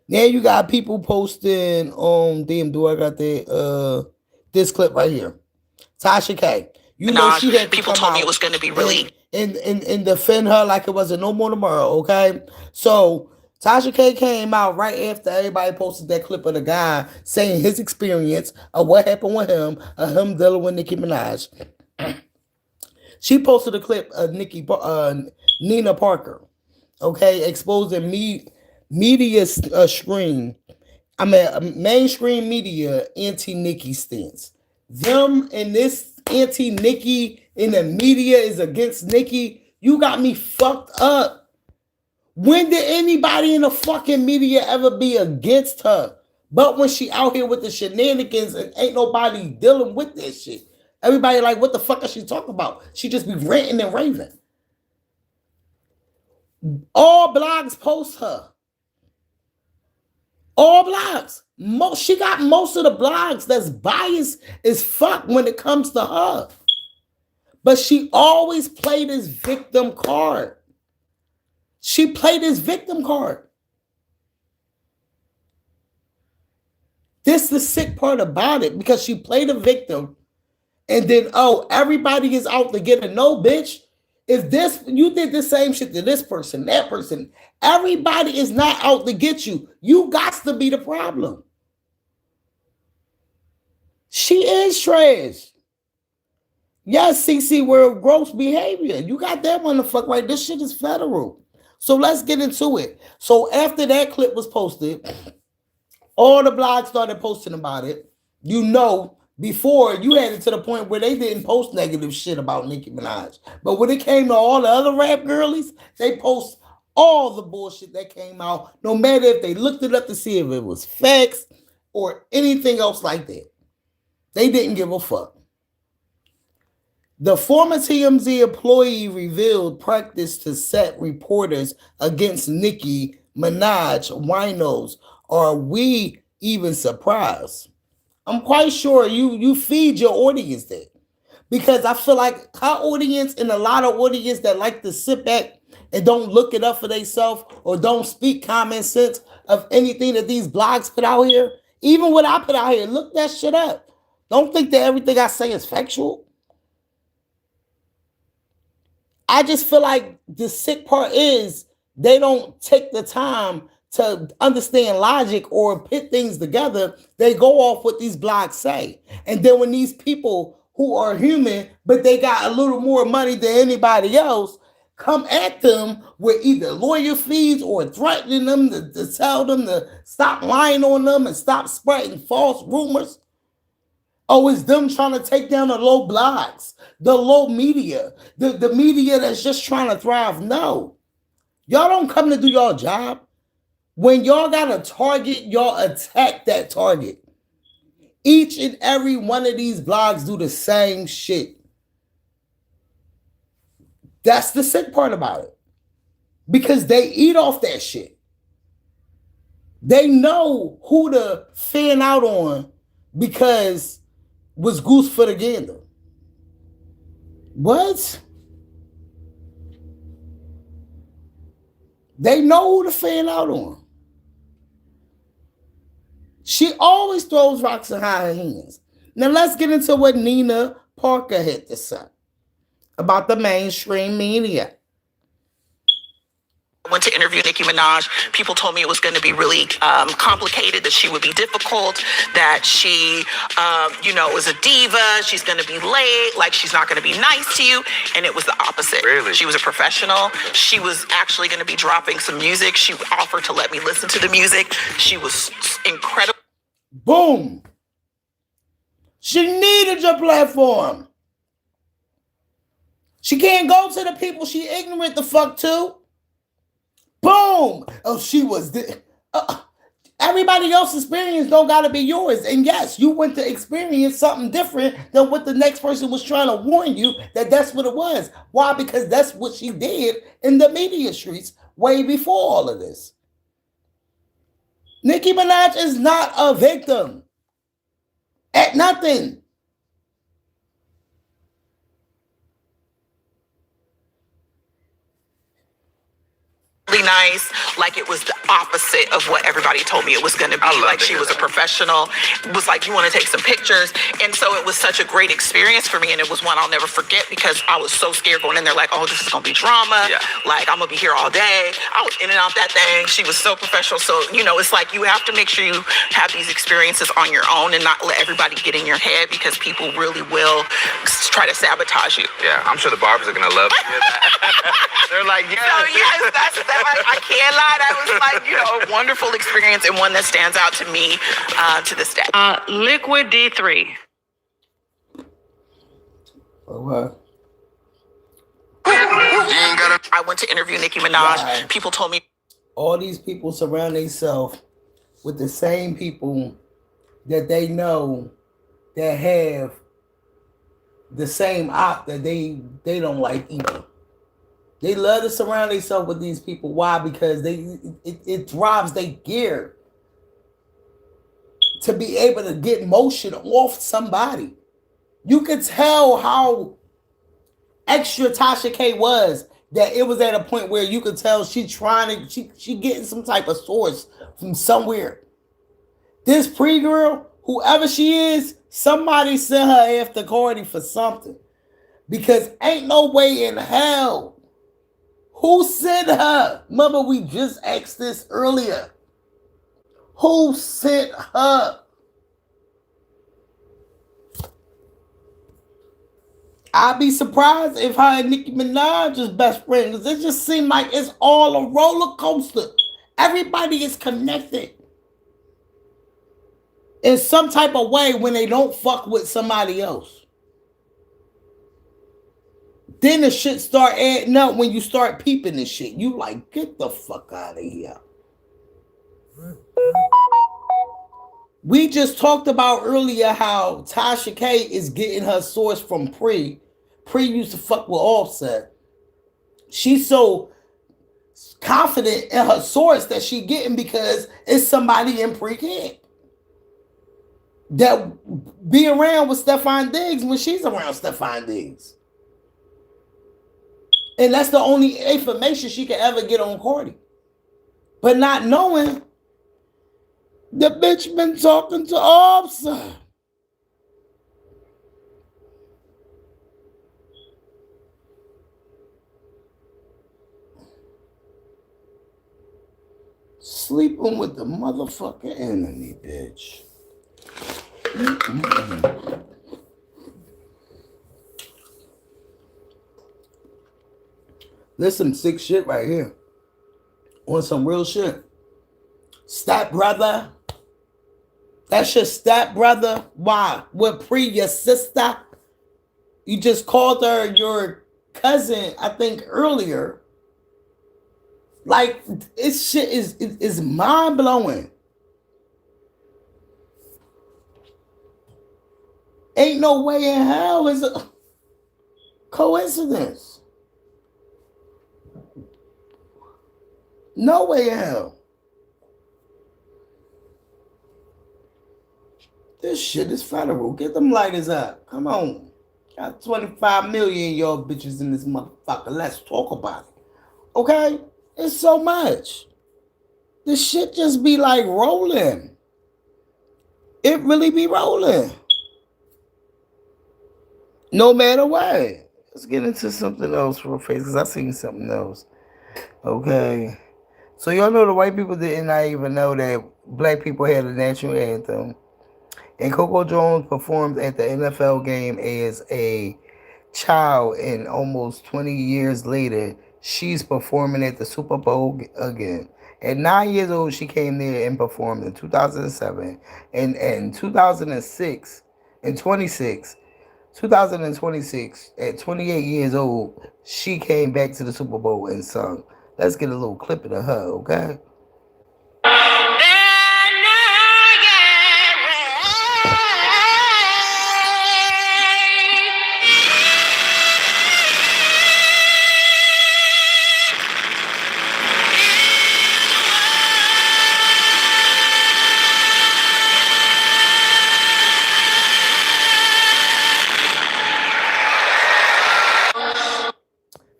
now you got people posting on damn, do I got that this clip right here. Tasha K. You know she had to people come told out me it was gonna be really and defend her like it wasn't no more tomorrow, okay? So Tasha K came out right after everybody posted that clip of the guy saying his experience of what happened with him, of him dealing with Nicki Minaj. She posted a clip of Nina Parker, okay, exposing media stream. Mainstream media anti-Nicki stance. Them and this anti-Nicki in the media is against Nicki. You got me fucked up. When did anybody in the fucking media ever be against her? But when she out here with the shenanigans and ain't nobody dealing with this shit. Everybody like, what the fuck is she talking about? She just be ranting and raving. All blogs post her. All blogs. She got most of the blogs that's biased as fuck when it comes to her. But she always played this victim card. She played this victim card. This is the sick part about it, because she played a victim and then, oh, everybody is out to get her. No, bitch. If you did the same shit to this person, that person, everybody is not out to get you. You got to be the problem. She is trash. Yes, CC, we're gross behavior. You got that motherfucker right. This shit is federal. So let's get into it. So after that clip was posted, all the blogs started posting about it. You know, before you had it to the point where they didn't post negative shit about Nicki Minaj. But when it came to all the other rap girlies, they post all the bullshit that came out, no matter if they looked it up to see if it was facts or anything else like that. They didn't give a fuck. The former TMZ employee revealed practice to set reporters against Nicki Minaj winos. Are we even surprised? I'm quite sure you feed your audience that. Because I feel like our audience and a lot of audience that like to sit back and don't look it up for themselves or don't speak common sense of anything that these blogs put out here. Even what I put out here, look that shit up. Don't think that everything I say is factual. I just feel like the sick part is they don't take the time to understand logic or put things together. They go off what these blogs say. And then when these people who are human, but they got a little more money than anybody else, come at them with either lawyer fees or threatening them to tell them to stop lying on them and stop spreading false rumors. Oh, it's them trying to take down the low blogs, the low media, the media that's just trying to thrive. No. Y'all don't come to do your job. When y'all got a target, y'all attack that target. Each and every one of these blogs do the same shit. That's the sick part about it. Because they eat off that shit. They know who to fan out on because was goose for the gander. What? They know who to fan out on. She always throws rocks in high hands. Now let's get into what Nina Parker had to say about the mainstream media. I went to interview Nicki Minaj. People told me it was going to be really complicated, that she would be difficult, that she, is a diva. She's going to be late. Like, she's not going to be nice to you. And it was the opposite. Really? She was a professional. She was actually going to be dropping some music. She offered to let me listen to the music. She was incredible. Boom. She needed your platform. She can't go to the people she ignorant the fuck to. Boom! Oh, she was everybody else's experience don't gotta be yours. And yes, you went to experience something different than what the next person was trying to warn you that that's what it was. Why? Because that's what she did in the media streets way before all of this. Nicki Minaj is not a victim at nothing. Nice, like it was the opposite of what everybody told me it was going to be. Like, she was a professional. It was like, you want to take some pictures. And so it was such a great experience for me, and it was one I'll never forget because I was so scared going in there like, oh, this is going to be drama. Yeah. Like, I'm going to be here all day. I was in and out that thing. She was so professional. So, it's like you have to make sure you have these experiences on your own and not let everybody get in your head, because people really will try to sabotage you. Yeah, I'm sure the barbers are going to love to hear that. They're like, yes. So, yes, that's I can't lie. That was like, a wonderful experience, and one that stands out to me to this day. Liquid D3. What? I went to interview Nicki Minaj. Right. People told me all these people surround themselves with the same people that they know that have the same op that they don't like either. They love to surround themselves with these people. Why? Because it drives their gear to be able to get motion off somebody. You could tell how extra Tasha K was, that it was at a point where you could tell she getting some type of source from somewhere. This pre-girl, whoever she is, somebody sent her after Cardi for something. Because ain't no way in hell. Who sent her? Remember, we just asked this earlier. Who sent her? I'd be surprised if her and Nicki Minaj is best friends, because it just seems like it's all a roller coaster. Everybody is connected in some type of way when they don't fuck with somebody else. Then the shit start adding up when you start peeping this shit. You like, get the fuck out of here. We just talked about earlier how Tasha K is getting her source from Pre. Pre used to fuck with Offset. She's so confident in her source that she getting because it's somebody in Pre camp. that be around with Stefon Diggs when she's around Stefon Diggs. And that's the only information she can ever get on Cardi. But not knowing the bitch been talking to Offside. Sleeping with the motherfucking enemy, bitch. Mm-hmm. There's some sick shit right here. On some real shit. Step brother. That's your step brother. Why? What your sister? You just called her your cousin, I think, earlier. Like, this shit is mind blowing. Ain't no way in hell is a coincidence. No way in hell. This shit is federal. Get them lighters up. Come on. Got 25 million y'all bitches in this motherfucker. Let's talk about it. Okay? It's so much. This shit just be like rolling. It really be rolling. No matter what. Let's get into something else real fast because I seen something else. Okay. So y'all know the white people did not even know that black people had a national anthem. And Coco Jones performed at the NFL game as a child, and almost 20 years later, she's performing at the Super Bowl again. At 9 years old, she came there and performed in 2007. And in 2006, and 2026, at 28 years old, she came back to the Super Bowl and sung. Let's get a little clip of her, okay?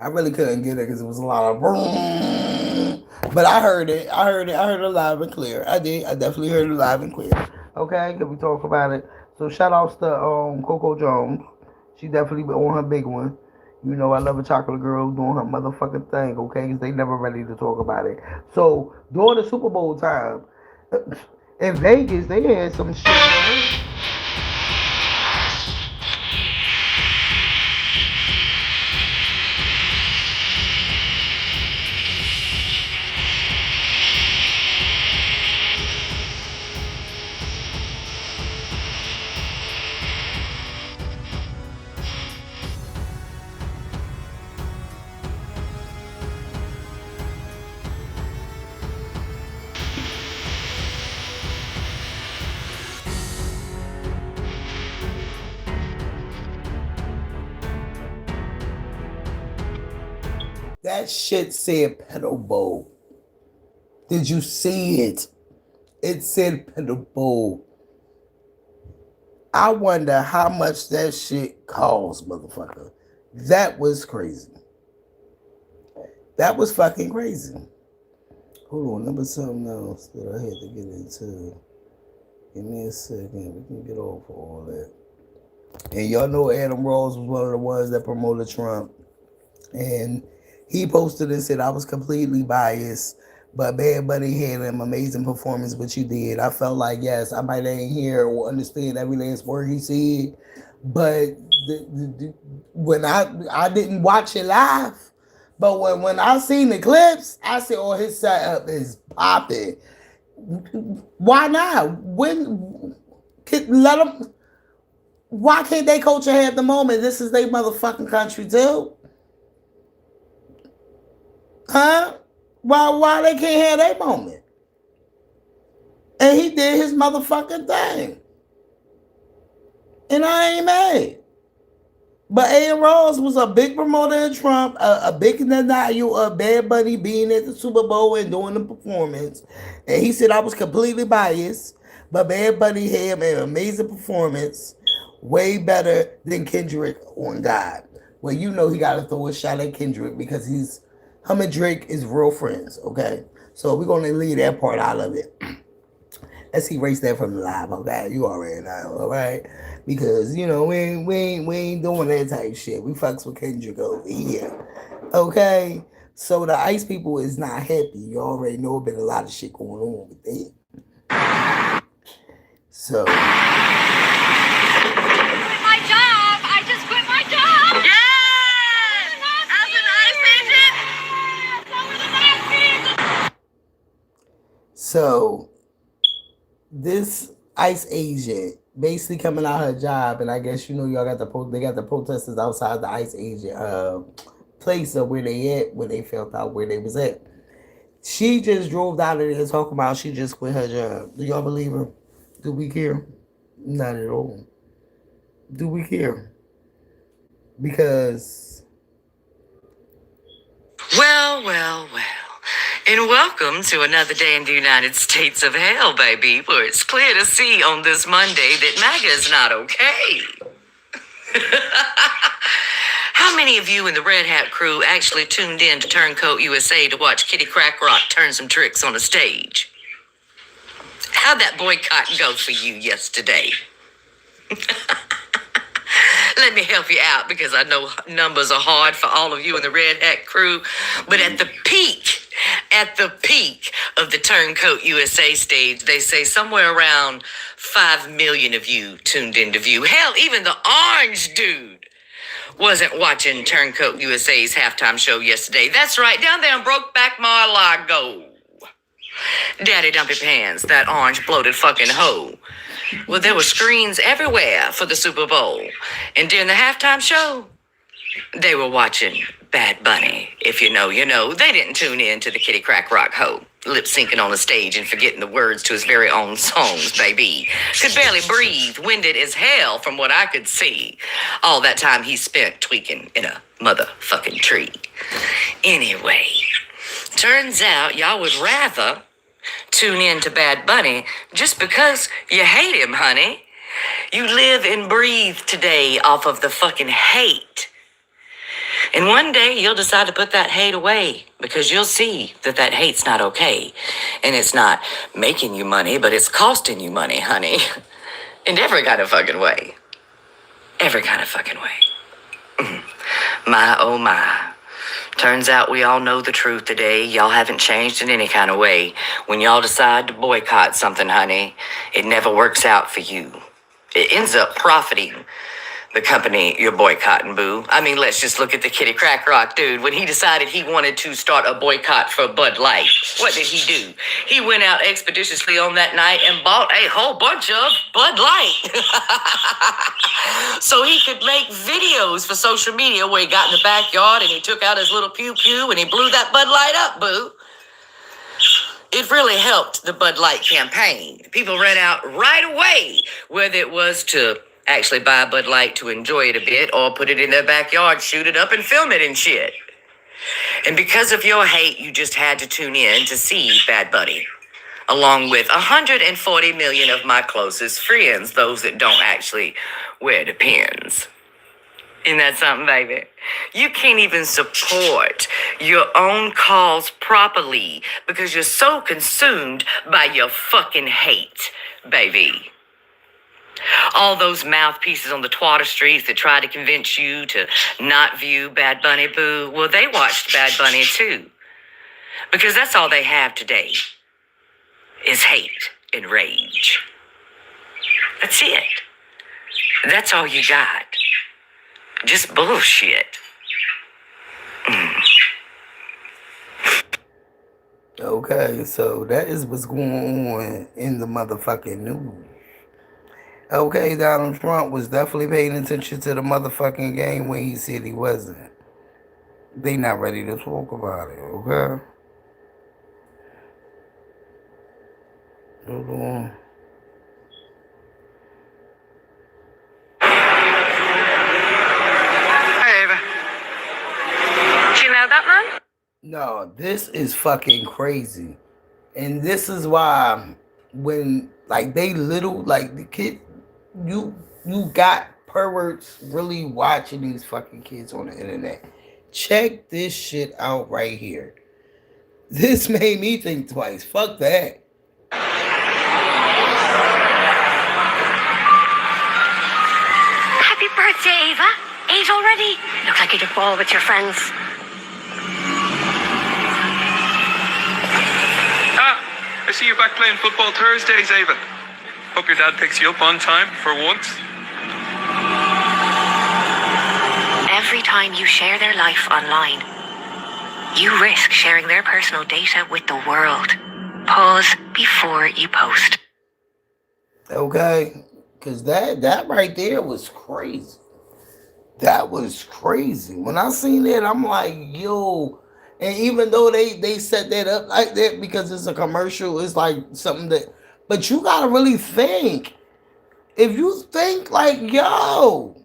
I really couldn't get it because it was a lot of boom. But I heard it. I heard it loud and clear. I did. I definitely heard it loud and clear. Okay, can we talk about it? So shout outs to Coco Jones. She definitely been on her big one. You know, I love a chocolate girl doing her motherfucking thing, okay? Because they never ready to talk about it. So during the Super Bowl time, in Vegas, they had some shit. That shit said pedal bowl. Did you see it? It said pedal bowl. I wonder how much that shit cost, motherfucker. That was crazy. That was fucking crazy. Hold on, number something else that I had to get into. Give me a second. We can get off all that. And y'all know Adam Rose was one of the ones that promoted Trump. And he posted and said, I was completely biased, but Bad Bunny had an amazing performance, but you did. I felt like, yes, I might ain't hear or understand every last word he said, but when I didn't watch it live, but when I seen the clips, I said, oh, his setup is popping. Why not? Let them. Why can't they culture have the moment? This is their motherfucking country too. Huh? Why they can't have their moment? And he did his motherfucking thing. And I ain't mad. But A.M. Ross was a big promoter of Trump, a big denial of Bad Bunny being at the Super Bowl and doing the performance. And he said I was completely biased. But Bad Bunny had an amazing performance, way better than Kendrick on God. Well, you know he got to throw a shot at Kendrick because him and Drake is real friends, okay? So we're going to leave that part out of it. Let's erase that from the live, okay? You already know, all right? Because, you know, we ain't doing that type shit. We fucks with Kendrick over here, okay? So the ICE people is not happy. You already know been a lot of shit going on with that. So. My job. I just quit my job. Yes! As an ICE agent. So this ICE agent basically coming out her job, and I guess you know y'all got they got the protesters outside the ICE agent place of where they at when they felt out where they was at. She just drove out of there talking about she just quit her job. Do y'all believe her? Do we care? Not at all. Do we care? Because Well. And welcome to another day in the United States of hell, baby, where it's clear to see on this Monday that MAGA is not okay. How many of you in the Red Hat crew actually tuned in to Turncoat USA to watch Kitty Crack Rock turn some tricks on a stage? How'd that boycott go for you yesterday? Let me help you out because I know numbers are hard for all of you in the Red Hat crew. But at the peak of the Turncoat USA stage, they say somewhere around 5 million of you tuned into view. Hell, even the orange dude wasn't watching Turncoat USA's halftime show yesterday. That's right, down there in Brokeback Mar-a-Lago. Daddy Dumpy Pants, that orange bloated fucking hoe. Well, there were screens everywhere for the Super Bowl. And during the halftime show, they were watching Bad Bunny. If you know, you know. They didn't tune in to the Kitty Crack Rock hoe, lip syncing on the stage and forgetting the words to his very own songs, baby. Could barely breathe, winded as hell from what I could see. All that time he spent tweaking in a motherfucking tree. Anyway, turns out y'all would rather tune in to Bad Bunny just because you hate him, honey. You live and breathe today off of the fucking hate. And one day you'll decide to put that hate away because you'll see that that hate's not okay. And it's not making you money, but it's costing you money, honey. In every kind of fucking way. Every kind of fucking way. My, oh my. Turns out we all know the truth today. Y'all haven't changed in any kind of way. When y'all decide to boycott something, honey, it never works out for you. It ends up profiting the company you're boycotting, boo. I mean, let's just look at the Kitty Crack Rock dude. When he decided he wanted to start a boycott for Bud Light, what did he do? He went out expeditiously on that night and bought a whole bunch of Bud Light. So he could make videos for social media where he got in the backyard and he took out his little pew-pew and he blew that Bud Light up, boo. It really helped the Bud Light campaign. People ran out right away, whether it was to actually buy a Bud Light to enjoy it a bit or put it in their backyard, shoot it up and film it and shit. And because of your hate, you just had to tune in to see Bad Bunny, along with 140 million of my closest friends, those that don't actually wear the pins. Isn't that something, baby? You can't even support your own cause properly because you're so consumed by your fucking hate, baby. All those mouthpieces on the twatter streets that try to convince you to not view Bad Bunny, boo, well, they watched Bad Bunny too. Because that's all they have today is hate and rage. That's it. That's all you got. Just bullshit. okay, so that is what's going on in the motherfucking news. Okay, Donald Trump was definitely paying attention to the motherfucking game when he said he wasn't. They not ready to talk about it, okay? Hold on. Do you know that man? No, this is fucking crazy. And this is why when Like they little, like the kid, you got perverts really watching these fucking kids on the internet. Check this shit out right here. This made me think twice. Fuck that. Happy birthday, Ava. 8 already? Looks like you did ball with your friends. I see you're back playing football Thursdays, Ava. Hope your dad picks you up on time for once. Every time you share their life online, you risk sharing their personal data with the world. Pause before you post. Okay? Because that right there was crazy. That was crazy. When I seen that, I'm like, yo. And even though they set that up like that because it's a commercial, it's like something that. But you gotta really think. If you think like, yo,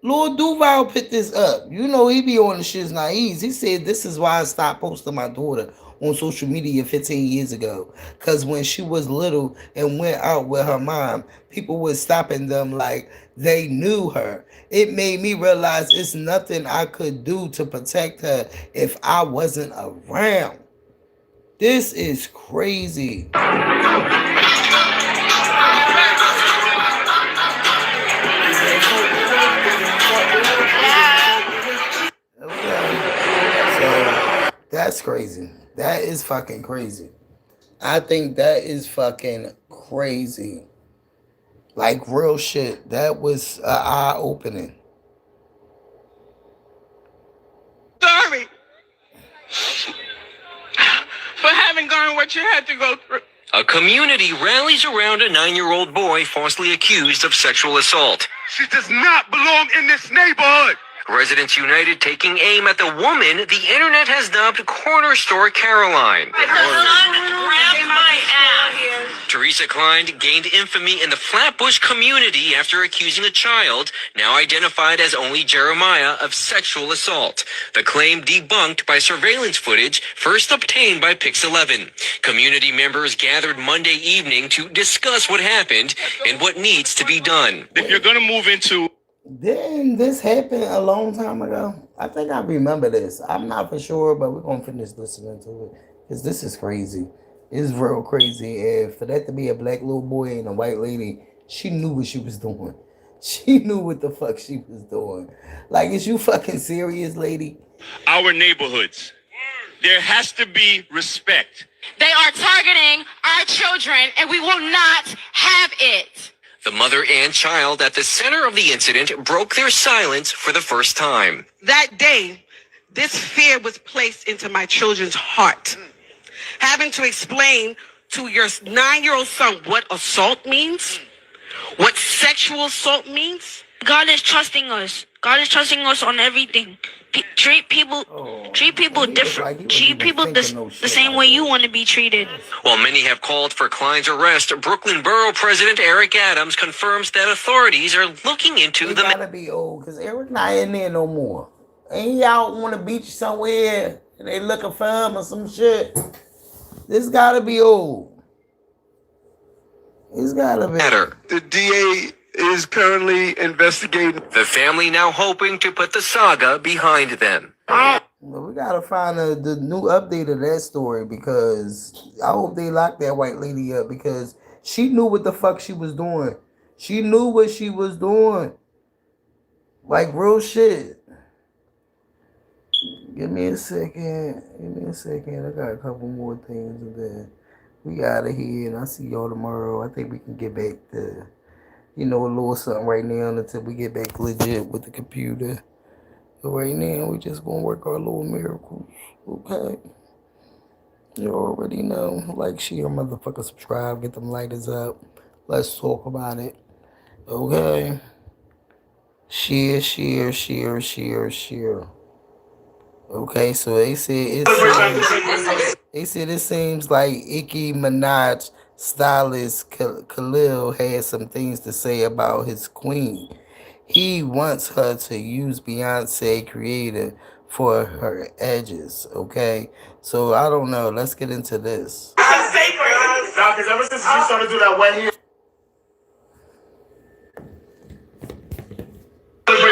Lord Duval put this up. You know he be on the shits not easy. He said this is why I stopped posting my daughter on social media 15 years ago. Cause when she was little and went out with her mom, people were stopping them like they knew her. It made me realize it's nothing I could do to protect her if I wasn't around. This is crazy. So that's crazy. That is fucking crazy. I think that is fucking crazy. Like real shit. That was eye opening. Sorry for having gone what you had to go through. A community rallies around a 9-year-old boy falsely accused of sexual assault. She does not belong in this neighborhood. Residents United taking aim at the woman the internet has dubbed Corner Store Caroline. My son grabbed my ass. Teresa Klein gained infamy in the Flatbush community after accusing a child, now identified as only Jeremiah, of sexual assault. The claim debunked by surveillance footage first obtained by Pix11. Community members gathered Monday evening to discuss what happened and what needs to be done. If you're going to move into... Didn't this happen a long time ago? I think I remember this. I'm not for sure, but we're going to finish listening to it. Because this is crazy. It's real crazy. And for that to be a black little boy and a white lady, she knew what she was doing. She knew what the fuck she was doing. Like, is you fucking serious, lady? Our neighborhoods. There has to be respect. They are targeting our children, and we will not have it. The mother and child at the center of the incident broke their silence for the first time. That day, this fear was placed into my children's heart. Having to explain to your 9-year-old son what assault means, what sexual assault means. God is trusting us. God is trusting us on everything. Treat people different. Treat people the same way you want to be treated. While many have called for Klein's arrest, Brooklyn Borough President Eric Adams confirms that authorities are looking into the... gotta be old, because Eric not in there no more. Ain't he out on the beach somewhere and they looking for him or some shit? This gotta be old. It's gotta be. The DA is currently investigating. The family now hoping to put the saga behind them. Well, we gotta find the new update of that story, because I hope they lock that white lady up, because she knew what the fuck she was doing. She knew what she was doing. Like real shit. Give me a second. I got a couple more things and then we out of here, and I'll see y'all tomorrow. I think we can get back to, a little something right now until we get back legit with the computer. But right now, we just gonna work our little miracles, okay? You already know. Like, share, motherfucker, subscribe, get them lighters up. Let's talk about it, okay? Share. Okay, so they said it seems like Nicki Minaj stylist Khalil had some things to say about his queen. He wants her to use Beyonce creator for her edges, okay? So I don't know. Let's get into this. Because ever since you started to do that wet hair.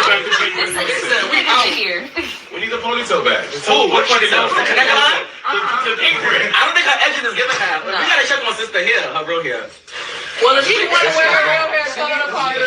We out here. We need the ponytail back. Oh, what ponytail? The connector line? The pink one. I don't think her edges is giving her. We gotta check my sister here, her real hair. Well, if you want to wear her real hair, go to the party.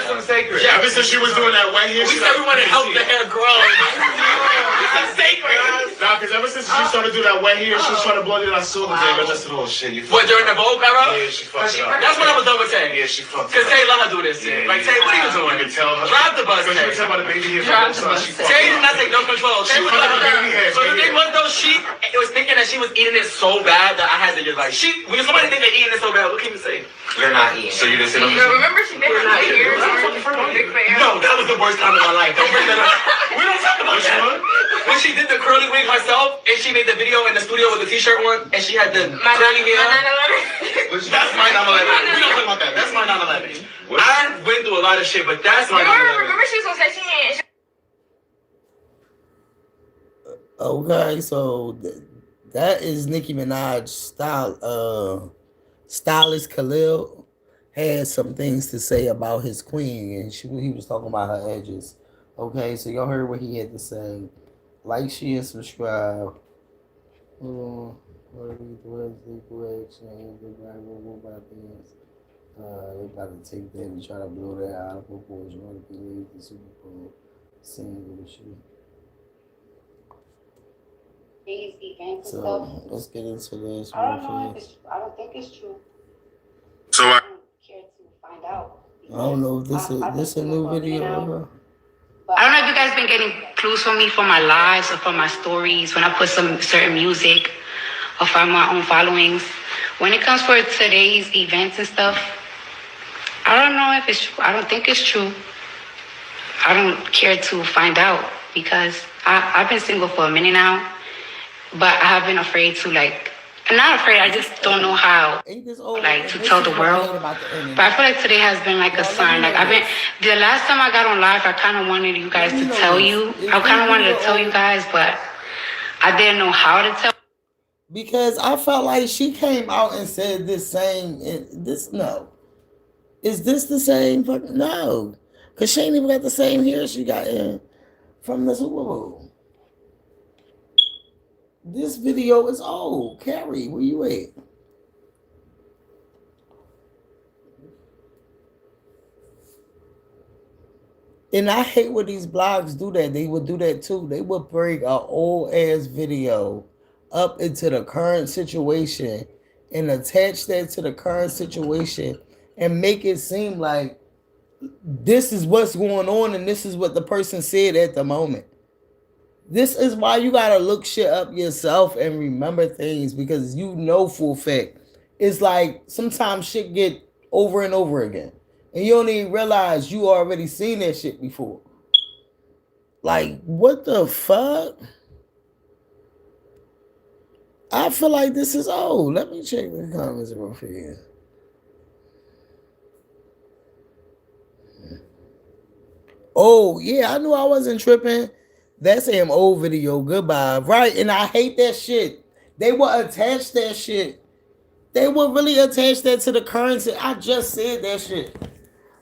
Yeah, ever since she was doing that wet hair, We said we want to help the hair grow. It's sacred. Nah, because ever since she started doing that wet hair, she was trying to blow it in. I saw the damn. I just said, oh shit, you What, during the Vogue era? Yeah, she fucked up. That's when I was done with Tay. Yeah, she fucked up. Because Tay let her do this shit. Like, Tay, what are you doing? You can tell her. Drive the bus, Because Tay. she was talking about the baby hair. Drive the bus. Tay did not take no control. Tay was fucked up the baby hair. So the thing was, though, she was thinking that she was eating it so bad that I had to just like, when somebody think they're eating it so bad, what can you say? You're not eating. So you didn't say nothing? Remember she did her ears? No, that was the worst time of my life. Don't bring that up. We don't talk about that. When she did the curly wig herself, and she made the video in the studio with the t-shirt on, and she had the curly hair. That's my 9/11. We don't talk about that. That's my 9/11. I went through a lot of shit, but that's my 9/11. Remember she was gonna say she ain't. Okay, so that is Nicki Minaj's stylist Khalil had some things to say about his queen, and he was talking about her edges. Okay, so y'all heard what he had to say. Like, share, and subscribe. They about to take that and try to blow that out of proportion. You want to believe the Super Bowl scene with shit. These events and So stuff. let's get into this. I don't know if it's. I don't think it's true. So I don't care to find out. I don't know if this a new video. I don't know if you guys been getting clues from me for my lives or for my stories when I put some certain music or from my own followings. When it comes for today's events and stuff, I don't know if it's true. I don't think it's true. I don't care to find out because I've been single for a minute now, but I have been afraid to I'm not afraid. I just don't know how, to tell the world. But I feel like today has been like a sign. The last time I got on live, I kind of wanted you guys to tell you. I kind of wanted to tell you guys, but I didn't know how to tell. Because I felt like she came out and said no. Is this the same? No. Because she ain't even got the same hair she got in from the Super Bowl. This video is old. Carrie, where you at? And I hate when these blogs do that. They would do that too. They would bring an old ass video up into the current situation and attach that to the current situation and make it seem like this is what's going on and this is what the person said at the moment. This is why you gotta look shit up yourself and remember things, because you know full fact. It's like sometimes shit get over and over again. And you don't even realize you already seen that shit before. Like, what the fuck? I feel like this is old. Let me check the comments real quick. Oh, yeah, I knew I wasn't tripping. That's an old video. Goodbye. Right, and I hate that shit. They will attach that shit. They will really attach that to the currency. I just said that shit.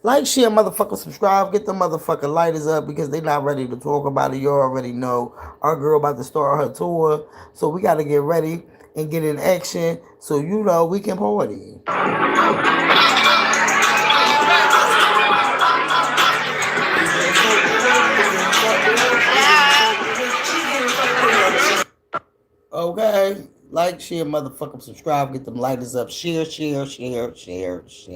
Like, share, motherfucker, subscribe. Get the motherfucker lighters up because they not ready to talk about it. You already know our girl about to start her tour. So we got to get ready and get in action so you know we can party. Okay, like, share, motherfucker, subscribe, get them lighters up, share.